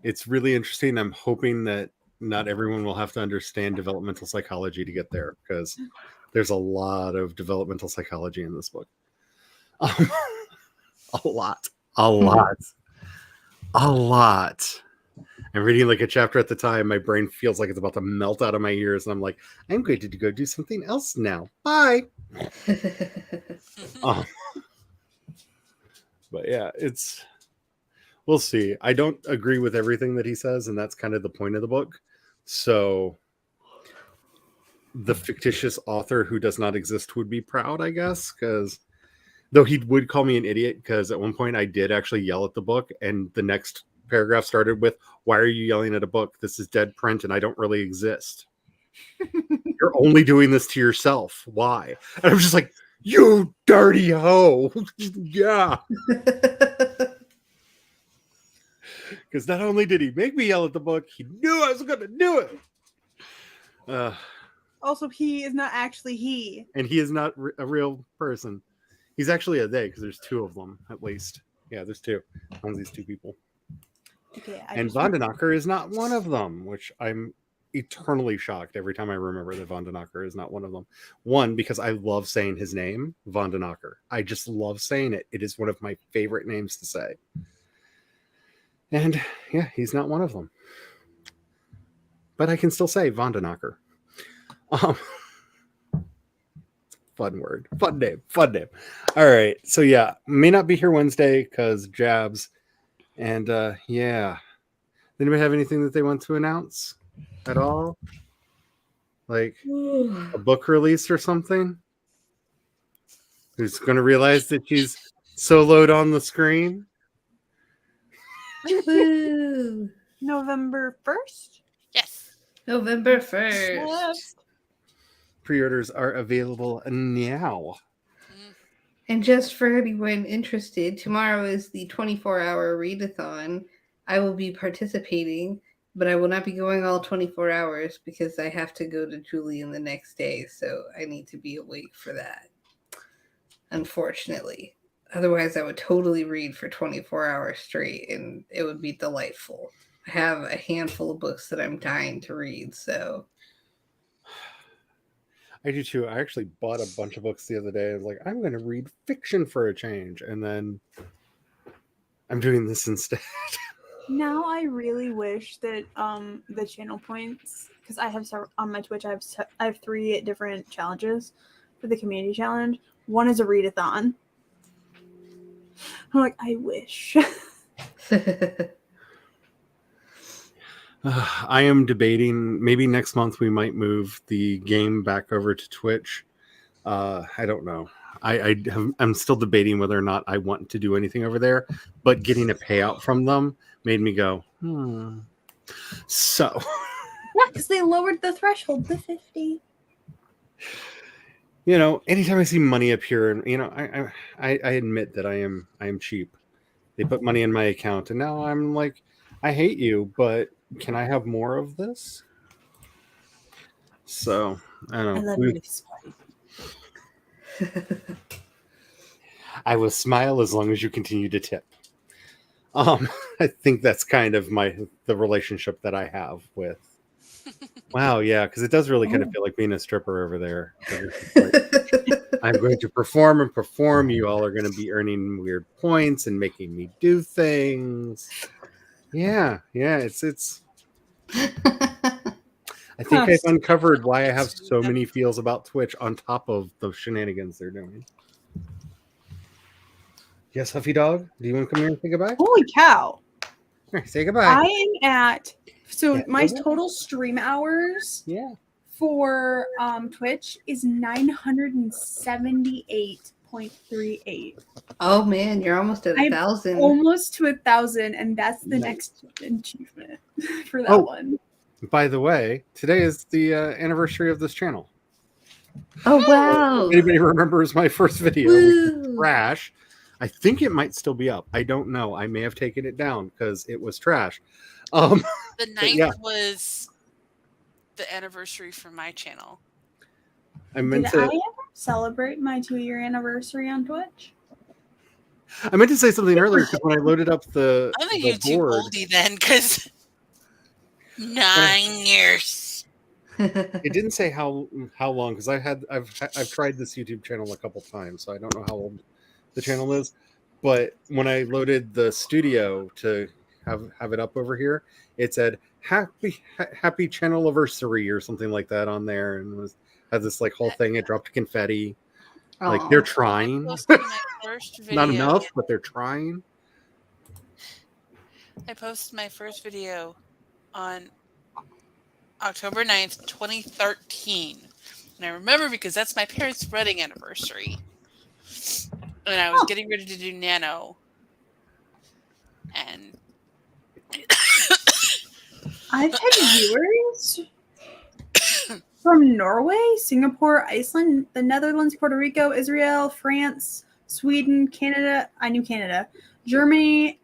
it's really interesting. I'm hoping that not everyone will have to understand developmental psychology to get there because there's a lot of developmental psychology in this book. A lot. I'm reading like a chapter at the time. My brain feels like it's about to melt out of my ears. And I'm like, I'm going to go do something else now. Bye. But yeah, we'll see. I don't agree with everything that he says. And that's kind of the point of the book. So the fictitious author who does not exist would be proud, I guess, because though he would call me an idiot because at one point I did actually yell at the book and the next paragraph started with, why are you yelling at a book? This is dead print and I don't really exist. You're only doing this to yourself. Why? And I'm just like, you dirty hoe. Yeah. Because not only did he make me yell at the book, he knew I was going to do it. Also, he is not actually he. And he is not a real person. He's actually a they because there's two of them at least. Yeah, there's two. One of these two people. Okay, and Vandenacker is not one of them, which I'm eternally shocked every time I remember that Vandenacker is not one of them. One, because I love saying his name, Vandenacker. I just love saying it. It is one of my favorite names to say. And yeah, he's not one of them. But I can still say Vandenacker. Fun word. Fun name. Fun name. All right. So yeah, may not be here Wednesday because jabs. And yeah. Anybody have anything that they want to announce at all? Like a book release or something? Who's going to realize that she's soloed on the screen? Woo! November 1st? Yes. November 1st. Pre-orders are available now. Mm. And just for anyone interested, tomorrow is the 24-hour readathon. I will be participating, but I will not be going all 24 hours because I have to go to Julian the next day, so I need to be awake for that. Unfortunately. Otherwise, I would totally read for 24 hours straight, and it would be delightful. I have a handful of books that I'm dying to read, so... I do too. I actually bought a bunch of books the other day. I was like, I'm going to read fiction for a change. And then I'm doing this instead. Now I really wish that the channel points, because I have on my Twitch, I have 3 different challenges for the community challenge. One is a readathon. I'm like, I wish. I am debating maybe next month we might move the game back over to Twitch. I don't know. I'm still debating whether or not I want to do anything over there, but getting a payout from them made me go, So, Yeah, because they lowered the threshold to 50. you know, anytime I see money appear, and you know, I admit that I am cheap. They put money in my account, and now I'm like, I hate you, but can I have more of this? So I don't know. I will smile as long as you continue to tip. I think that's kind of the relationship that I have with. Wow, yeah, because it does really kind of feel like being a stripper over there. I'm going to perform and perform. You all are going to be earning weird points and making me do things. Yeah, it's. I think I've uncovered why I have so many feels about Twitch on top of the shenanigans they're doing. Yes, Huffy Dog, do you want to come here and say goodbye? Holy cow. Here, say goodbye. I am at, my goodbye. total stream hours for Twitch is 978.38. Oh man, you're almost at 1,000. Almost to 1,000, and that's the next achievement for that one. By the way, today is the anniversary of this channel. Oh wow! If anybody remembers my first video, which was trash. I think it might still be up. I don't know. I may have taken it down because it was trash. The 9th was the anniversary for my channel. Did I ever celebrate my 2-year anniversary on Twitch? I meant to say something earlier because when I loaded up the I think the you're too board, oldie then, because 9 years. It didn't say how long because I've tried this YouTube channel a couple times, so I don't know how old the channel is. But when I loaded the studio to have it up over here, it said happy channel anniversary or something like that on there, and had this like whole thing. It dropped confetti. Like they're trying. Not enough, but they're trying. I posted my first video on October 9th, 2013. And I remember because that's my parents' wedding anniversary. And I was getting ready to do NaNo. And I've had viewers from Norway, Singapore, Iceland, the Netherlands, Puerto Rico, Israel, France, Sweden, Canada. I knew Canada, Germany,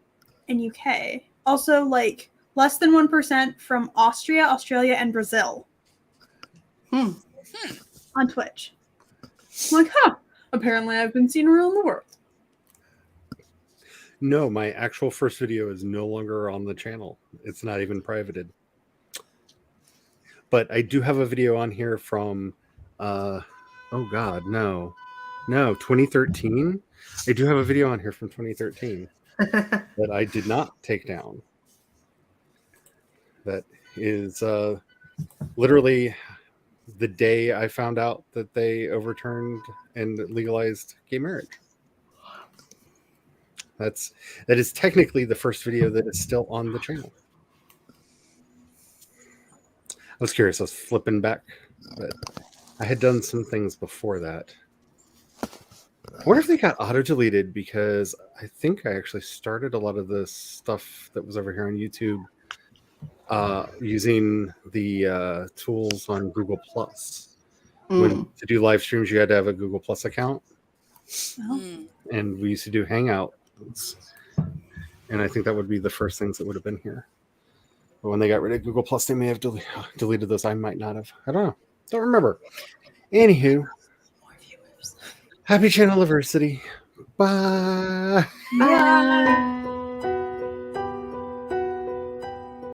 and UK. Also, like less than 1% from Austria, Australia, and Brazil. On Twitch. I'm like, apparently I've been seen around the world. No, my actual first video is no longer on the channel. It's not even privated. But I do have a video on here from, 2013. I do have a video on here from 2013 that I did not take down. That is literally the day I found out that they overturned and legalized gay marriage. That is technically the first video that is still on the channel. I was curious. I was flipping back, but I had done some things before that. I wonder if they got auto-deleted, because I think I actually started a lot of the stuff that was over here on YouTube using the tools on Google Plus. When to do live streams, you had to have a Google Plus account, and we used to do Hangouts, and I think that would be the first things that would have been here. But when they got rid of Google Plus, they may have deleted those. I might not have. I don't know. Don't remember. Anywho, happy channel anniversary. Bye. Bye.